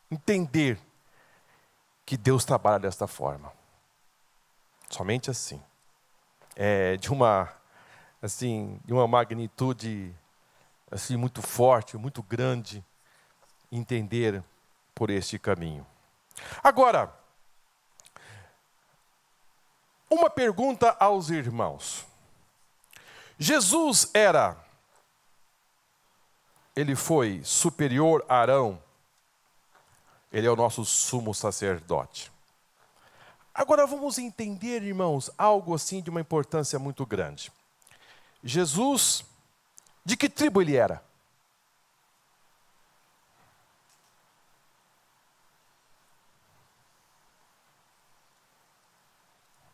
entender que Deus trabalha desta forma. Somente assim. De uma magnitude assim, muito forte, muito grande, entender por este caminho. Agora, uma pergunta aos irmãos. Jesus ele foi superior a Arão, ele é o nosso sumo sacerdote. Agora vamos entender, irmãos, algo assim de uma importância muito grande. Jesus, de que tribo ele era?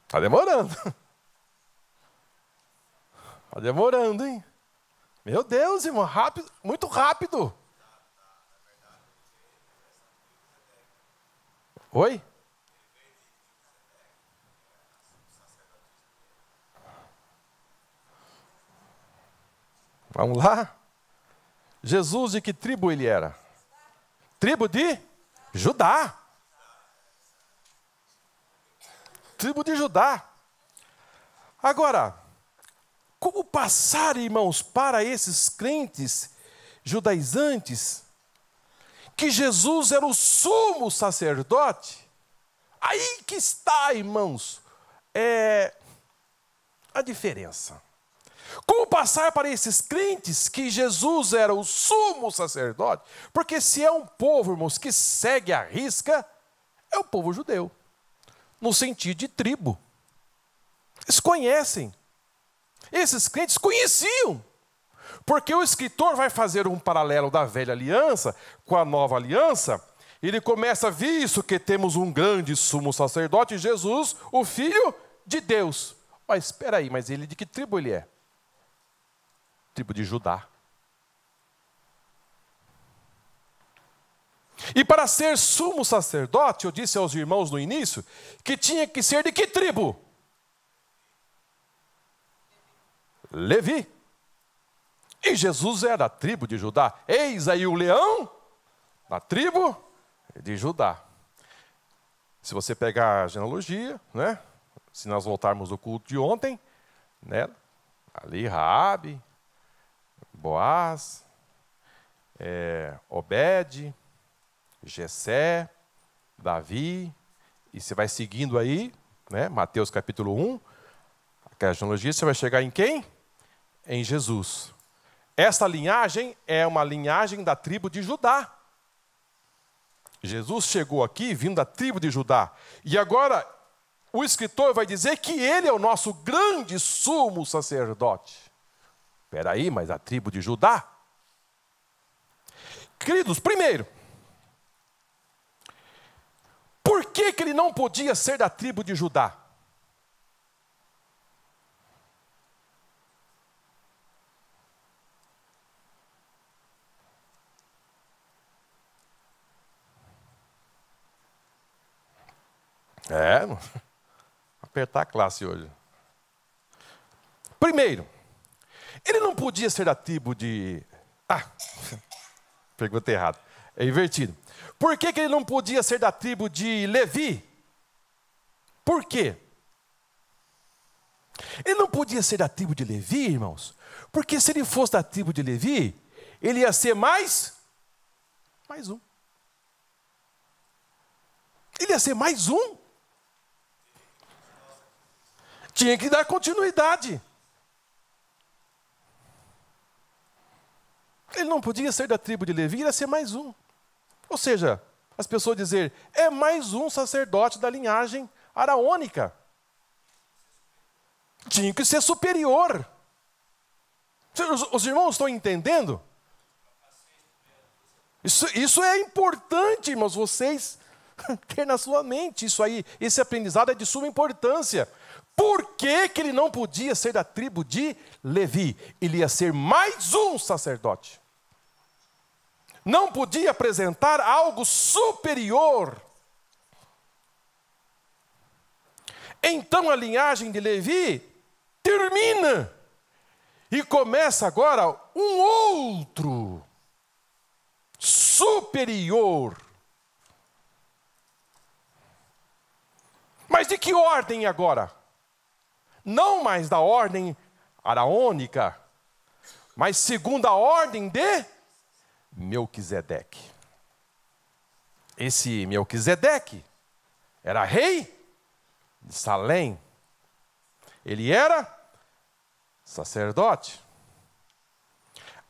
Está demorando. Está demorando, hein? Meu Deus, irmão, rápido, muito rápido. Oi? Vamos lá? Jesus, de que tribo ele era? Tribo de Judá. tribo de Judá. Agora, como passar, irmãos, para esses crentes judaizantes que Jesus era o sumo sacerdote? Aí que está, irmãos, a diferença. Como passar para esses crentes que Jesus era o sumo sacerdote? Porque se é um povo, irmãos, que segue a risca, é o povo judeu, no sentido de tribo. Eles conhecem. Esses crentes conheciam. Porque o escritor vai fazer um paralelo da velha aliança com a nova aliança. Ele começa, visto que temos um grande sumo sacerdote, Jesus, o Filho de Deus. Mas espera aí, mas ele de que tribo ele é? Tribo de Judá. E para ser sumo sacerdote, eu disse aos irmãos no início, que tinha que ser de que tribo? Levi. E Jesus é da tribo de Judá. Eis aí o leão da tribo de Judá. Se você pegar a genealogia, né? Se nós voltarmos do culto de ontem, né? Ali Raabe, Boaz, Obed, Jessé, Davi, e você vai seguindo aí, né? Mateus capítulo 1, aquela genealogia, você vai chegar em quem? Em Jesus. Esta linhagem é uma linhagem da tribo de Judá. Jesus chegou aqui vindo da tribo de Judá. E agora o escritor vai dizer que ele é o nosso grande sumo sacerdote. Espera aí, mas a tribo de Judá? Queridos, primeiro, por que ele não podia ser da tribo de Judá? Apertar a classe hoje. Primeiro, ele não podia ser da tribo de... pergunta errada. É invertido. Por que ele não podia ser da tribo de Levi? Por quê? Ele não podia ser da tribo de Levi, irmãos, porque se ele fosse da tribo de Levi, ele ia ser mais um. Ele ia ser mais um. Tinha que dar continuidade. Ele não podia ser da tribo de Levi, ia ser mais um. Ou seja, as pessoas dizer, é mais um sacerdote da linhagem araônica. Tinha que ser superior. Os irmãos estão entendendo? Isso é importante, irmãos, vocês ter na sua mente isso aí. Esse aprendizado é de suma importância. Por que ele não podia ser da tribo de Levi? Ele ia ser mais um sacerdote. Não podia apresentar algo superior. Então a linhagem de Levi termina. E começa agora um outro superior. Mas de que ordem agora? Não mais da ordem araônica, mas segundo a ordem de Melquisedeque. Esse Melquisedeque era rei de Salém. Ele era sacerdote.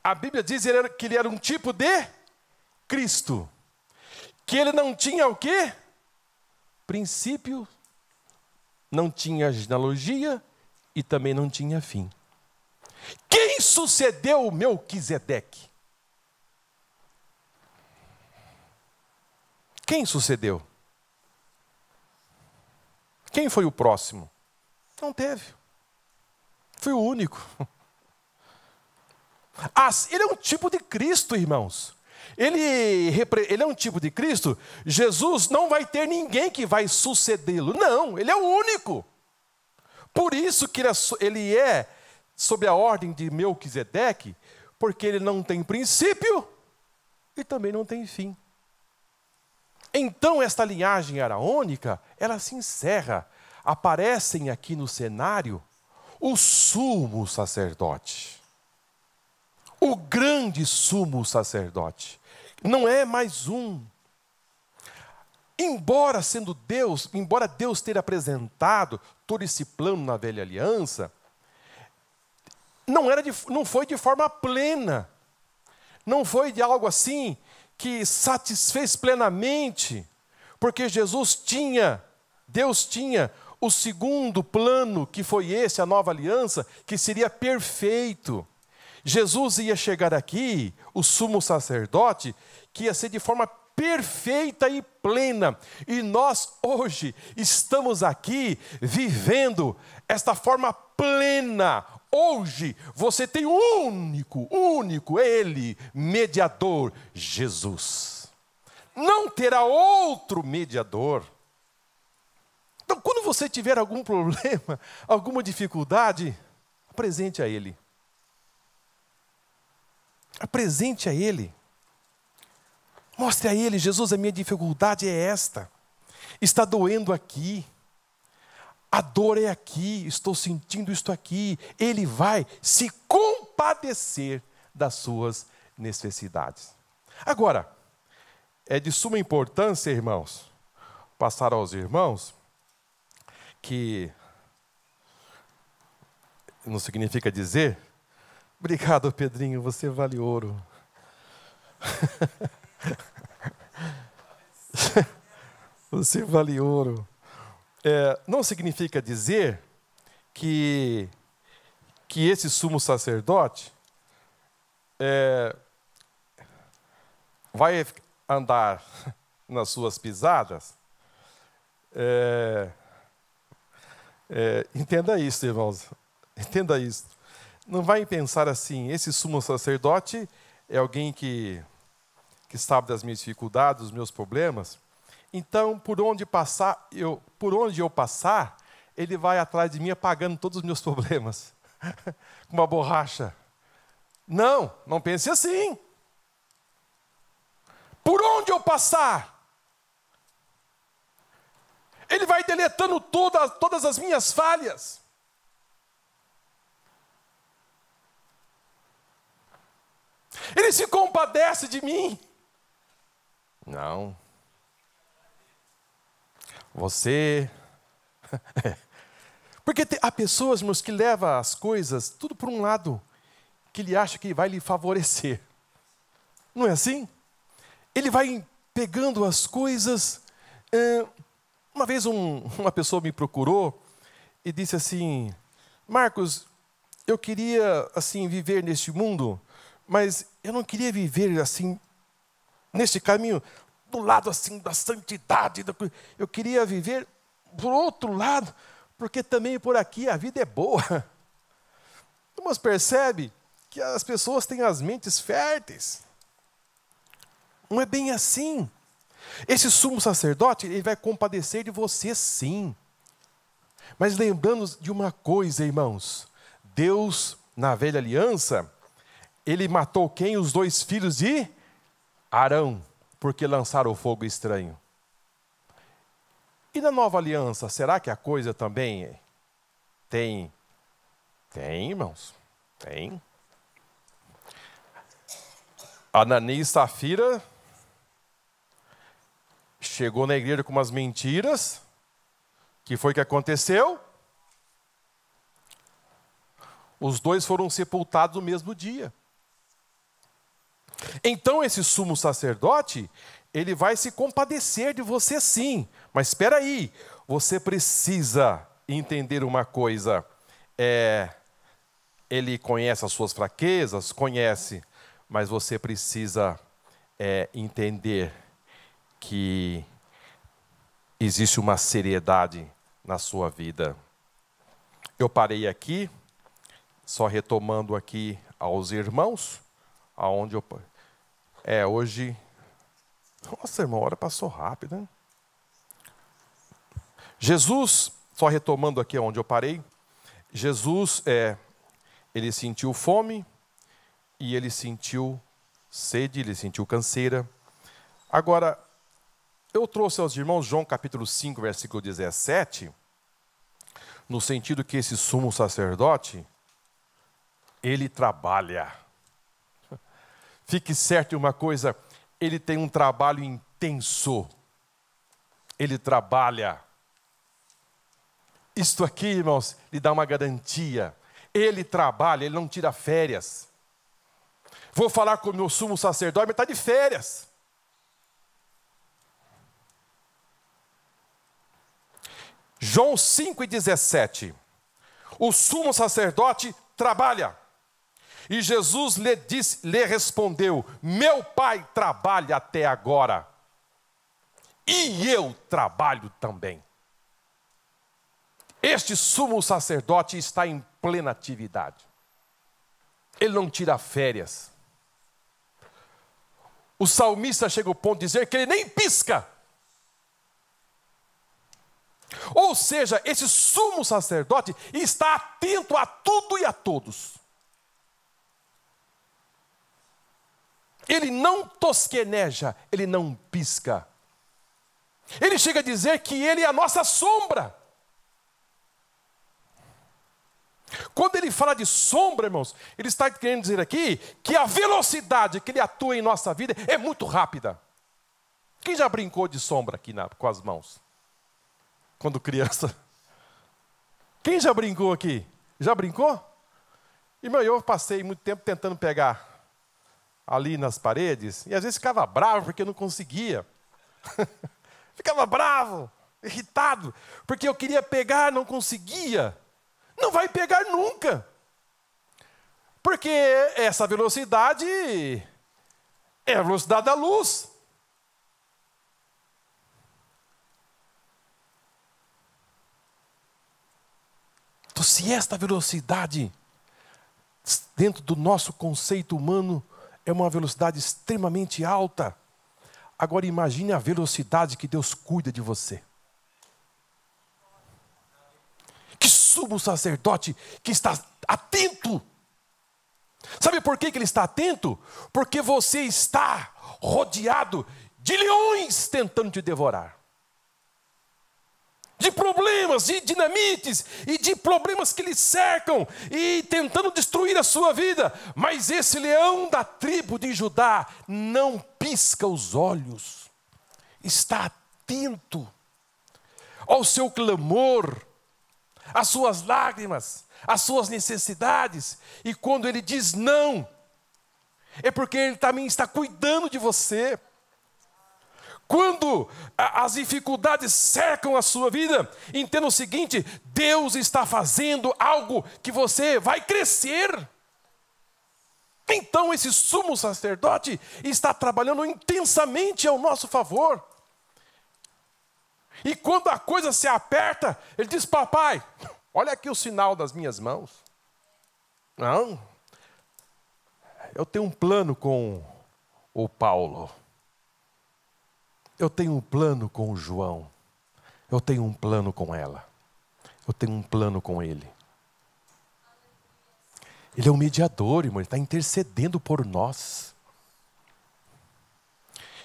A Bíblia diz que ele era um tipo de Cristo. Que ele não tinha o quê? Princípio, não tinha genealogia e também não tinha fim. Quem sucedeu Melquisedeque? Quem sucedeu? Quem foi o próximo? Não teve. Foi o único. Ele é um tipo de Cristo, irmãos. Ele é um tipo de Cristo. Jesus não vai ter ninguém que vai sucedê-lo. Não, ele é o único. Por isso que ele é sob a ordem de Melquisedeque, porque ele não tem princípio e também não tem fim. Então esta linhagem araônica, ela se encerra. aparecem aqui no cenário o sumo sacerdote. O grande sumo sacerdote. Não é mais um. Embora sendo Deus, embora Deus ter apresentado todo esse plano na velha aliança, não foi de forma plena. Não foi de algo assim que satisfez plenamente, porque Deus tinha o segundo plano, que foi esse, a nova aliança, que seria perfeito. Jesus ia chegar aqui, o sumo sacerdote, que ia ser de forma perfeita e plena. E nós hoje estamos aqui vivendo esta forma plena. Hoje você tem um único, Ele, mediador, Jesus. Não terá outro mediador. Então, quando você tiver algum problema, alguma dificuldade, apresente a Ele. Apresente a Ele. Mostre a Ele: Jesus, a minha dificuldade é esta. Está doendo aqui. A dor é aqui, estou sentindo isto aqui. Ele vai se compadecer das suas necessidades. Agora, é de suma importância, irmãos, passar aos irmãos que não significa dizer: obrigado, Pedrinho, você vale ouro. Você vale ouro. Não significa dizer que esse sumo sacerdote vai andar nas suas pisadas. Entenda isso, irmãos. Entenda isso. Não vai pensar assim: esse sumo sacerdote é alguém que sabe das minhas dificuldades, dos meus problemas. Então, por onde eu passar, ele vai atrás de mim apagando todos os meus problemas. Com uma borracha. Não pense assim. Por onde eu passar, ele vai deletando todas as minhas falhas. Ele se compadece de mim. Não. Você... Porque há pessoas, irmãos, que levam as coisas tudo por um lado, que ele acha que vai lhe favorecer. Não é assim? Ele vai pegando as coisas. Uma vez uma pessoa me procurou e disse assim: Marcos, eu queria assim viver neste mundo, mas eu não queria viver assim neste caminho do lado assim da santidade. Eu queria viver por outro lado, porque também por aqui a vida é boa. Mas percebe que as pessoas têm as mentes férteis. Não é bem assim. Esse sumo sacerdote, ele vai compadecer de você, sim. Mas lembrando de uma coisa, irmãos: Deus, na velha aliança, ele matou quem? Os 2 filhos de Arão, porque lançaram o fogo estranho. E na nova aliança, será que a coisa também tem? Tem, irmãos, tem. Ananias e Safira chegou na igreja com umas mentiras. Que foi que aconteceu? Os 2 foram sepultados no mesmo dia. Então esse sumo sacerdote, ele vai se compadecer de você, sim. Mas espera aí, você precisa entender uma coisa. Ele conhece as suas fraquezas? Conhece. Mas você precisa entender que existe uma seriedade na sua vida. Eu parei aqui, só retomando aqui aos irmãos, aonde eu... hoje... Nossa, irmão, a hora passou rápido, né? Jesus, só retomando aqui onde eu parei, Jesus, ele sentiu fome e ele sentiu sede, ele sentiu canseira. Agora, eu trouxe aos irmãos João capítulo 5, versículo 17, no sentido que esse sumo sacerdote, ele trabalha. Fique certo de uma coisa, ele tem um trabalho intenso. Ele trabalha. Isto aqui, irmãos, lhe dá uma garantia. Ele trabalha, ele não tira férias. Vou falar com o meu sumo sacerdote, mas está de férias. João 5,17. O sumo sacerdote trabalha. E Jesus lhe respondeu: meu Pai trabalha até agora, e eu trabalho também. Este sumo sacerdote está em plena atividade. Ele não tira férias. O salmista chega ao ponto de dizer que ele nem pisca. Ou seja, esse sumo sacerdote está atento a tudo e a todos. Ele não tosqueneja, ele não pisca. Ele chega a dizer que ele é a nossa sombra. Quando ele fala de sombra, irmãos, ele está querendo dizer aqui que a velocidade que ele atua em nossa vida é muito rápida. Quem já brincou de sombra aqui com as mãos? Quando criança. Quem já brincou aqui? Já brincou? Irmão, eu passei muito tempo tentando pegar ali nas paredes, e às vezes ficava bravo porque eu não conseguia. Ficava bravo, irritado, porque eu queria pegar, não conseguia. Não vai pegar nunca. Porque essa velocidade é a velocidade da luz. Então, se esta velocidade, dentro do nosso conceito humano, é uma velocidade extremamente alta, agora imagine a velocidade que Deus cuida de você. Que sumo sacerdote que está atento. Sabe por que ele está atento? Porque você está rodeado de leões tentando te devorar. De problemas, de dinamites e de problemas que lhe cercam e tentando destruir a sua vida. Mas esse leão da tribo de Judá não pisca os olhos. Está atento ao seu clamor, às suas lágrimas, às suas necessidades. E quando ele diz não, é porque ele também está cuidando de você. Quando as dificuldades cercam a sua vida, entenda o seguinte: Deus está fazendo algo que você vai crescer. Então esse sumo sacerdote está trabalhando intensamente ao nosso favor. E quando a coisa se aperta, ele diz: papai, olha aqui o sinal das minhas mãos. Não, eu tenho um plano com o Paulo. Eu tenho um plano com o João. Eu tenho um plano com ela. Eu tenho um plano com ele. Ele é um mediador, irmão. Ele está intercedendo por nós.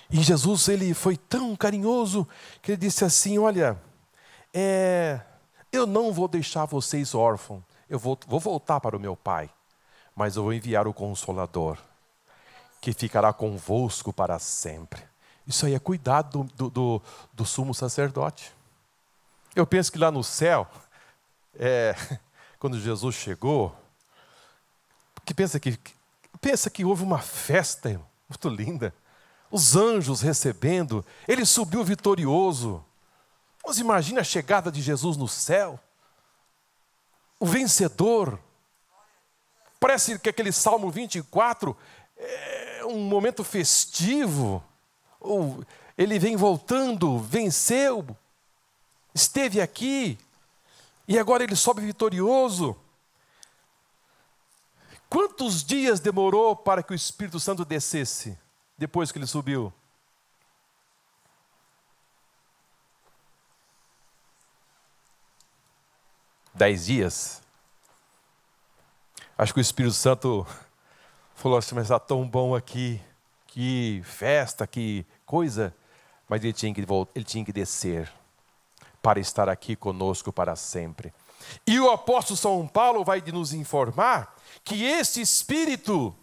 E Jesus, ele foi tão carinhoso que ele disse assim: olha, eu não vou deixar vocês órfãos. Eu vou voltar para o meu Pai. Mas eu vou enviar o Consolador, que ficará convosco para sempre. Isso aí é cuidado do sumo sacerdote. Eu penso que lá no céu, quando Jesus chegou, pensa que houve uma festa muito linda. Os anjos recebendo, ele subiu vitorioso. Mas imagine a chegada de Jesus no céu. O vencedor. Parece que aquele Salmo 24 é um momento festivo. Ele vem voltando, venceu, esteve aqui, e agora ele sobe vitorioso. Quantos dias demorou para que o Espírito Santo descesse, depois que ele subiu? 10 dias. Acho que o Espírito Santo falou assim: mas está tão bom aqui, que festa, que coisa. Mas ele tinha que descer para estar aqui conosco para sempre. E o apóstolo São Paulo vai nos informar que esse Espírito,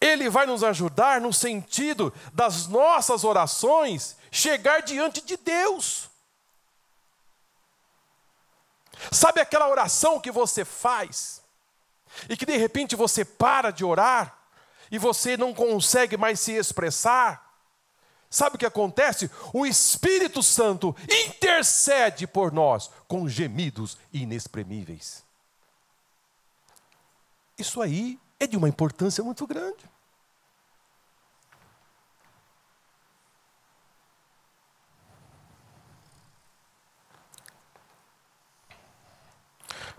ele vai nos ajudar no sentido das nossas orações chegar diante de Deus. Sabe aquela oração que você faz e que de repente você para de orar e você não consegue mais se expressar? Sabe o que acontece? O Espírito Santo intercede por nós com gemidos inexprimíveis. Isso aí é de uma importância muito grande.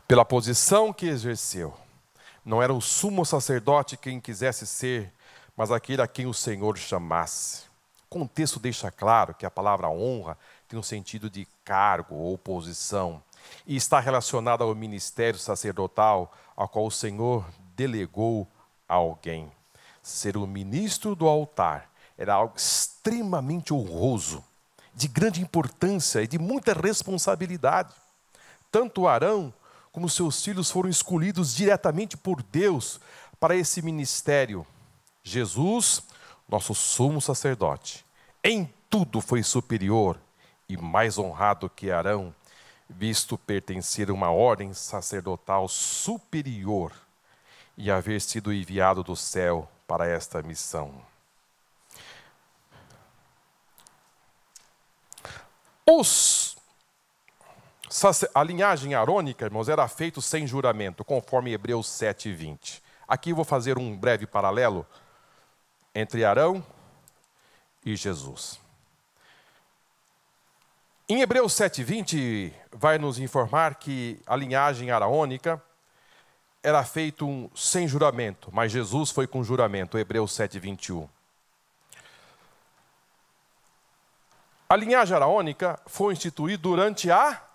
Pela posição que exerceu, não era o sumo sacerdote quem quisesse ser, mas aquele a quem o Senhor chamasse. O contexto deixa claro que a palavra honra tem um sentido de cargo ou posição e está relacionada ao ministério sacerdotal ao qual o Senhor delegou a alguém. Ser o ministro do altar era algo extremamente honroso, de grande importância e de muita responsabilidade. Tanto Arão como seus filhos foram escolhidos diretamente por Deus para esse ministério. Jesus, nosso sumo sacerdote, em tudo foi superior e mais honrado que Arão, visto pertencer a uma ordem sacerdotal superior e haver sido enviado do céu para esta missão. A linhagem arônica, irmãos, era feita sem juramento, conforme Hebreus 7:20. Aqui eu vou fazer um breve paralelo entre Arão e Jesus. Em Hebreus 7:20 vai nos informar que a linhagem arônica era feita sem juramento, mas Jesus foi com juramento, Hebreus 7:21. A linhagem arônica foi instituída durante a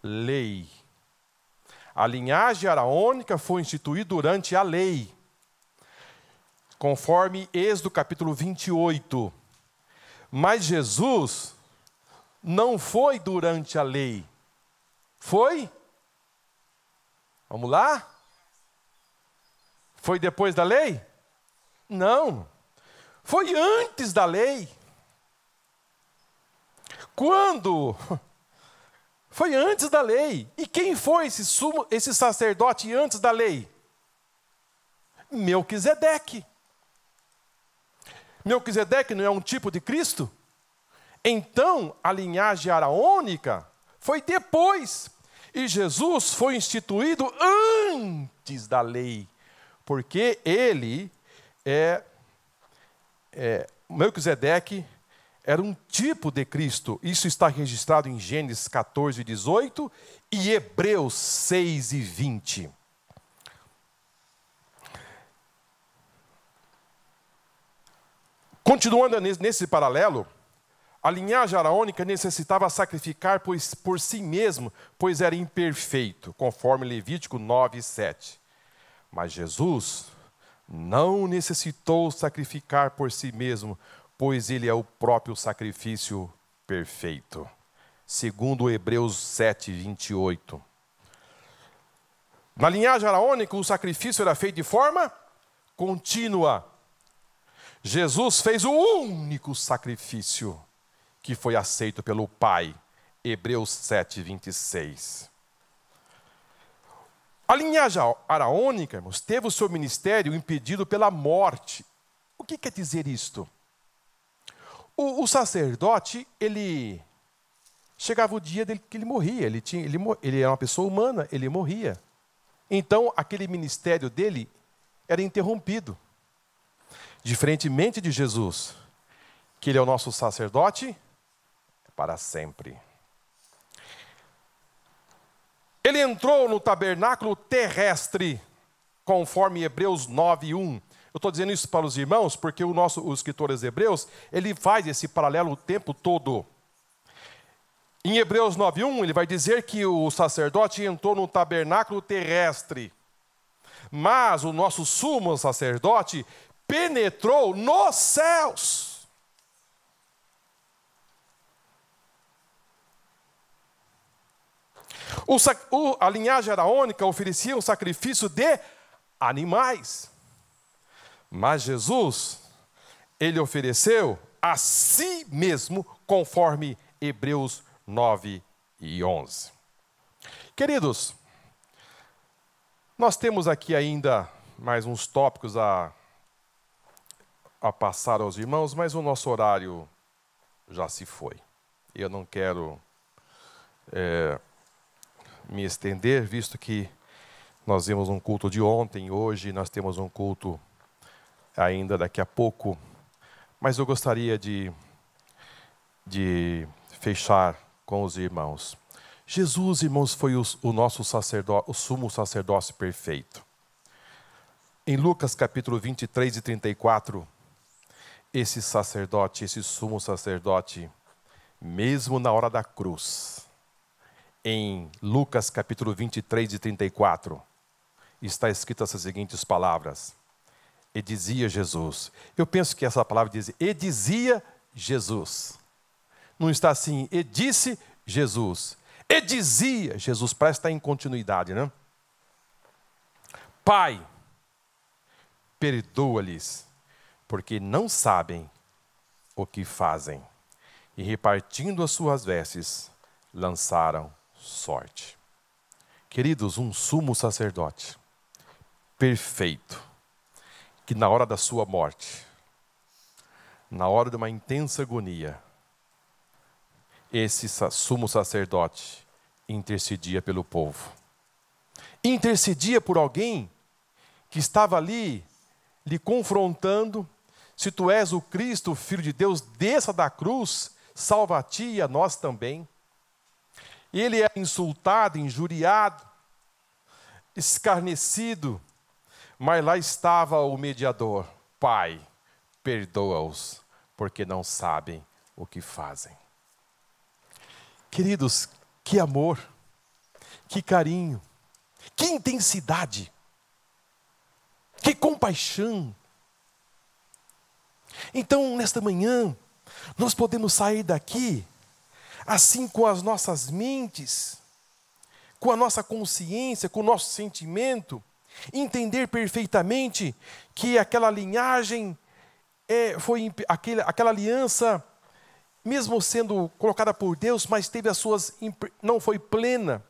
lei. A linhagem arônica foi instituída durante a lei, conforme Êxodo capítulo 28. Mas Jesus não foi durante a lei. Foi? Vamos lá? Foi depois da lei? Não. Foi antes da lei. Quando? Foi antes da lei. E quem foi esse sacerdote antes da lei? Melquisedeque. Melquisedeque não é um tipo de Cristo? Então, a linhagem arônica foi depois. E Jesus foi instituído antes da lei. Porque ele Melquisedeque era um tipo de Cristo. Isso está registrado em Gênesis 14:18 e Hebreus 6:20. Continuando nesse paralelo, a linhagem arônica necessitava sacrificar por si mesmo, pois era imperfeito, conforme Levítico 9:7. Mas Jesus não necessitou sacrificar por si mesmo, pois ele é o próprio sacrifício perfeito. Segundo Hebreus 7:28. Na linhagem arônica, o sacrifício era feito de forma contínua. Jesus fez o único sacrifício que foi aceito pelo Pai. Hebreus 7:26. A linhagem arônica, irmãos, teve o seu ministério impedido pela morte. O que quer dizer isto? O sacerdote, chegava o dia dele que ele morria. Ele era uma pessoa humana, ele morria. Então, aquele ministério dele era interrompido. Diferentemente de Jesus, que ele é o nosso sacerdote para sempre. Ele entrou no tabernáculo terrestre, conforme Hebreus 9:1. Eu estou dizendo isso para os irmãos, porque o escritor dos Hebreus, ele faz esse paralelo o tempo todo. Em Hebreus 9:1, ele vai dizer que o sacerdote entrou no tabernáculo terrestre. Mas o nosso sumo sacerdote penetrou nos céus. A linhagem araônica oferecia um sacrifício de animais. Mas Jesus, ele ofereceu a si mesmo, conforme Hebreus 9 e 11. Queridos, nós temos aqui ainda mais uns tópicos a passar aos irmãos, mas o nosso horário já se foi. Eu não quero me estender, visto que nós vimos um culto de ontem, hoje nós temos um culto ainda daqui a pouco, mas eu gostaria de fechar com os irmãos. Jesus, irmãos, foi o nosso sacerdote, o sumo sacerdócio perfeito. Em Lucas capítulo 23 e 34, esse sacerdote, esse sumo sacerdote, mesmo na hora da cruz, em Lucas capítulo 23 e 34, está escrito essas seguintes palavras: e dizia Jesus. Eu penso que essa palavra diz, e dizia Jesus. Não está assim, e disse Jesus. E dizia Jesus, parece estar em continuidade, né? Pai, perdoa-lhes, porque não sabem o que fazem. E repartindo as suas vestes, lançaram sorte. Queridos, um sumo sacerdote perfeito, que na hora da sua morte, na hora de uma intensa agonia, esse sumo sacerdote intercedia pelo povo. Intercedia por alguém que estava ali lhe confrontando: se tu és o Cristo, o Filho de Deus, desça da cruz, salva a ti e a nós também. Ele é insultado, injuriado, escarnecido, mas lá estava o mediador: Pai, perdoa-os, porque não sabem o que fazem. Queridos, que amor, que carinho, que intensidade, que compaixão. Então, nesta manhã, nós podemos sair daqui, assim com as nossas mentes, com a nossa consciência, com o nosso sentimento, entender perfeitamente que aquela linhagem, aquela aliança, mesmo sendo colocada por Deus, mas teve não foi plena.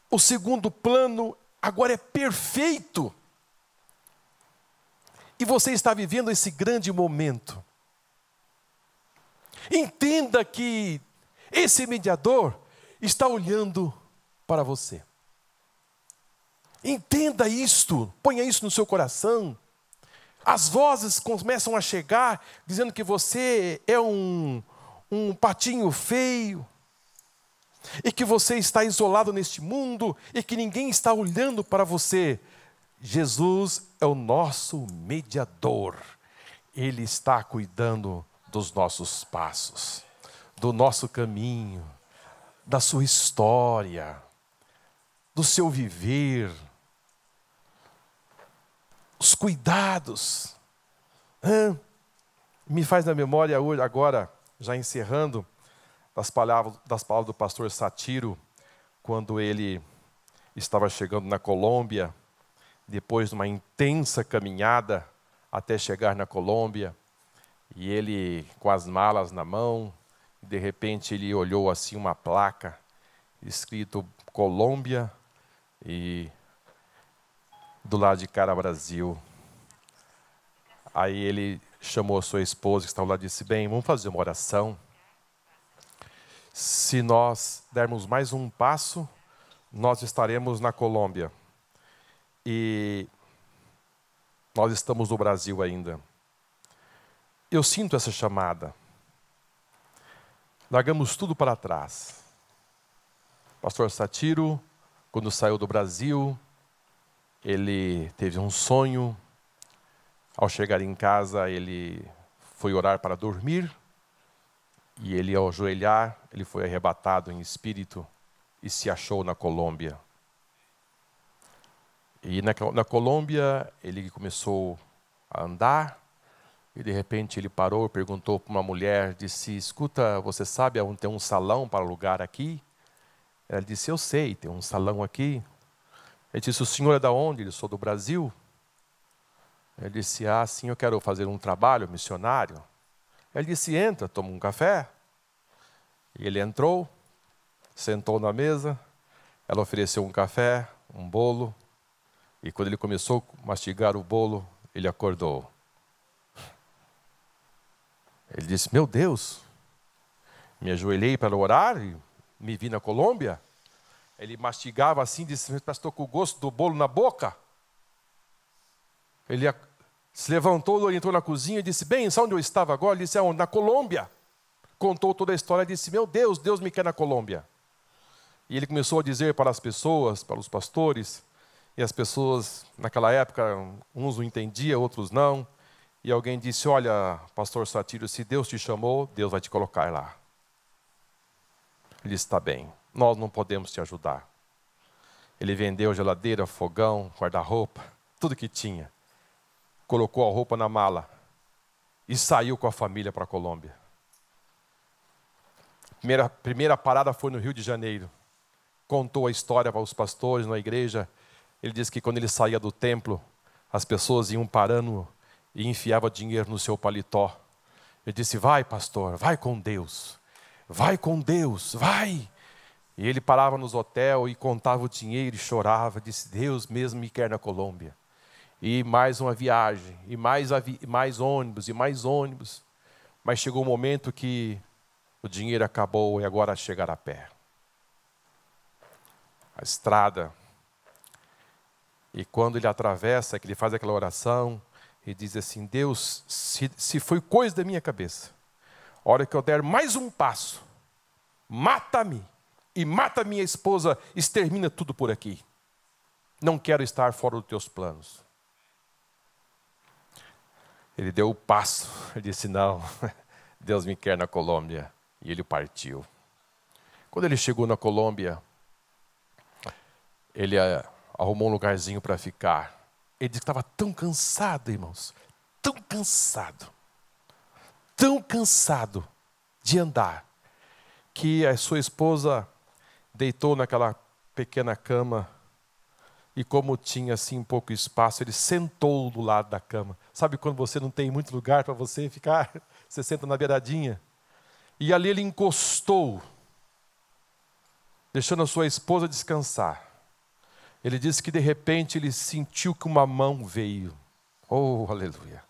O segundo plano agora é perfeito. E você está vivendo esse grande momento. Entenda que esse mediador está olhando para você. Entenda isto, ponha isso no seu coração. As vozes começam a chegar, dizendo que você é um patinho feio, e que você está isolado neste mundo, e que ninguém está olhando para você. Jesus é o nosso mediador. Ele está cuidando dos nossos passos, do nosso caminho, da sua história, do seu viver, os cuidados. Me faz na memória hoje, agora, já encerrando, das palavras do pastor Satiro, quando ele estava chegando na Colômbia, depois de uma intensa caminhada até chegar na Colômbia, e ele com as malas na mão, de repente ele olhou assim uma placa, escrito Colômbia, e do lado de cá Brasil. Aí ele chamou a sua esposa que estava lá e disse: bem, vamos fazer uma oração. Se nós dermos mais um passo, nós estaremos na Colômbia. E nós estamos no Brasil ainda. Eu sinto essa chamada. Largamos tudo para trás. Pastor Satiro, quando saiu do Brasil, ele teve um sonho. Ao chegar em casa, ele foi orar para dormir. E ele, ao ajoelhar, ele foi arrebatado em espírito e se achou na Colômbia. E na Colômbia, ele começou a andar. E de repente ele parou, perguntou para uma mulher, disse: escuta, você sabe onde tem um salão para alugar aqui? Ela disse, eu sei, tem um salão aqui. Ele disse, o senhor é da onde? Ele, sou do Brasil. Ele disse, sim, eu quero fazer um trabalho missionário. Ele disse, entra, toma um café. E ele entrou, sentou na mesa, ela ofereceu um café, um bolo, e quando ele começou a mastigar o bolo, ele acordou. Ele disse, meu Deus, me ajoelhei para orar e me vi na Colômbia. Ele mastigava assim, disse, estou com o gosto do bolo na boca. Ele se levantou, entrou na cozinha e disse, bem, sabe onde eu estava agora? Ele disse, aonde? Na Colômbia. Contou toda a história e disse, meu Deus, Deus me quer na Colômbia. E ele começou a dizer para as pessoas, para os pastores, e as pessoas, naquela época, uns não entendiam, outros não. E alguém disse, olha, pastor Satírio, se Deus te chamou, Deus vai te colocar lá. Ele disse, está bem, nós não podemos te ajudar. Ele vendeu geladeira, fogão, guarda-roupa, tudo que tinha. Colocou a roupa na mala e saiu com a família para a Colômbia. Primeira parada foi no Rio de Janeiro. Contou a história para os pastores na igreja. Ele disse que quando ele saía do templo, as pessoas iam parando e enfiavam dinheiro no seu paletó. Ele disse, vai pastor, vai com Deus. Vai com Deus, vai. E ele parava nos hotéis e contava o dinheiro e chorava. Disse, Deus mesmo me quer na Colômbia. E mais uma viagem, e mais ônibus, e mais ônibus. Mas chegou um momento que o dinheiro acabou e agora chegar a pé. A estrada. E quando ele atravessa, que ele faz aquela oração, e diz assim, Deus, se foi coisa da minha cabeça, a hora que eu der mais um passo, mata-me e mata minha esposa, extermina tudo por aqui. Não quero estar fora dos teus planos. Ele deu o passo, ele disse, não, Deus me quer na Colômbia. E ele partiu. Quando ele chegou na Colômbia, ele arrumou um lugarzinho para ficar. Ele disse que estava tão cansado, irmãos, tão cansado de andar, que a sua esposa deitou naquela pequena cama e como tinha assim pouco espaço, ele sentou do lado da cama. Sabe quando você não tem muito lugar para você ficar? Você senta na beiradinha. E ali ele encostou, deixando a sua esposa descansar. Ele disse que de repente ele sentiu que uma mão veio. Oh, aleluia.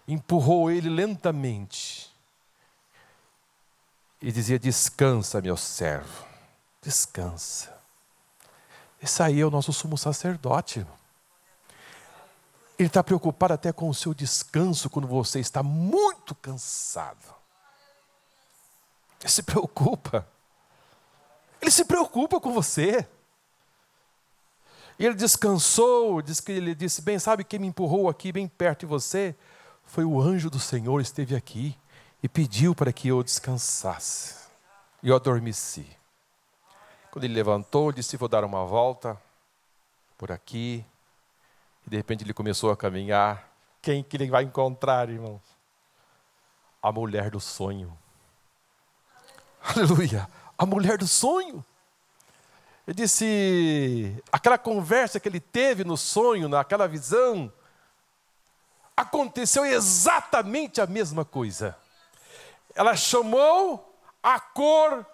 Empurrou ele lentamente. E dizia, descansa, meu servo. Descansa. Esse aí é o nosso sumo sacerdote. Ele está preocupado até com o seu descanso quando você está muito cansado. Ele se preocupa. Ele se preocupa com você. E ele descansou, ele disse, bem, sabe quem me empurrou aqui bem perto de você? Foi o anjo do Senhor, esteve aqui e pediu para que eu descansasse. E eu adormeci. Quando ele levantou, disse, vou dar uma volta por aqui. E de repente ele começou a caminhar. Quem que ele vai encontrar, irmãos? A mulher do sonho. Aleluia! A mulher do sonho. Ele disse, aquela conversa que ele teve no sonho, naquela visão, aconteceu exatamente a mesma coisa. Ela chamou a cor,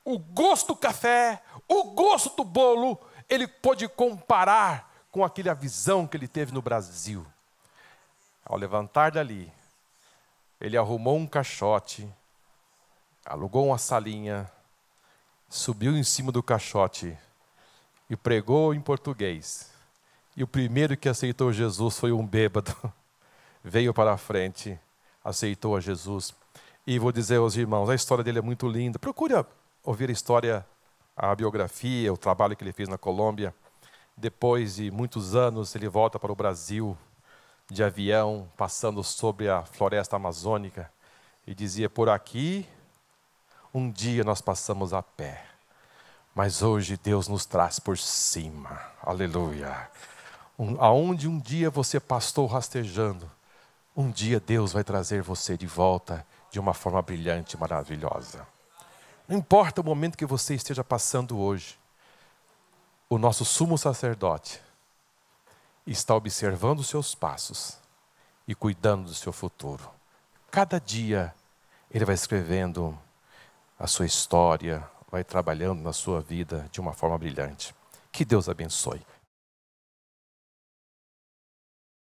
o gosto do café, o gosto do bolo, ele pôde comparar com aquela visão que ele teve no Brasil. Ao levantar dali, ele arrumou um caixote, alugou uma salinha, subiu em cima do caixote e pregou em português. E o primeiro que aceitou Jesus foi um bêbado. Veio para a frente, aceitou a Jesus. E vou dizer aos irmãos, a história dele é muito linda. Procure ouvir a história, a biografia, o trabalho que ele fez na Colômbia. Depois de muitos anos, ele volta para o Brasil, de avião, passando sobre a floresta amazônica. E dizia, por aqui, um dia nós passamos a pé. Mas hoje Deus nos traz por cima. Aleluia. Aonde um dia você pastou rastejando, um dia Deus vai trazer você de volta de uma forma brilhante e maravilhosa. Não importa o momento que você esteja passando hoje, o nosso sumo sacerdote está observando os seus passos e cuidando do seu futuro. Cada dia ele vai escrevendo a sua história, vai trabalhando na sua vida de uma forma brilhante. Que Deus abençoe.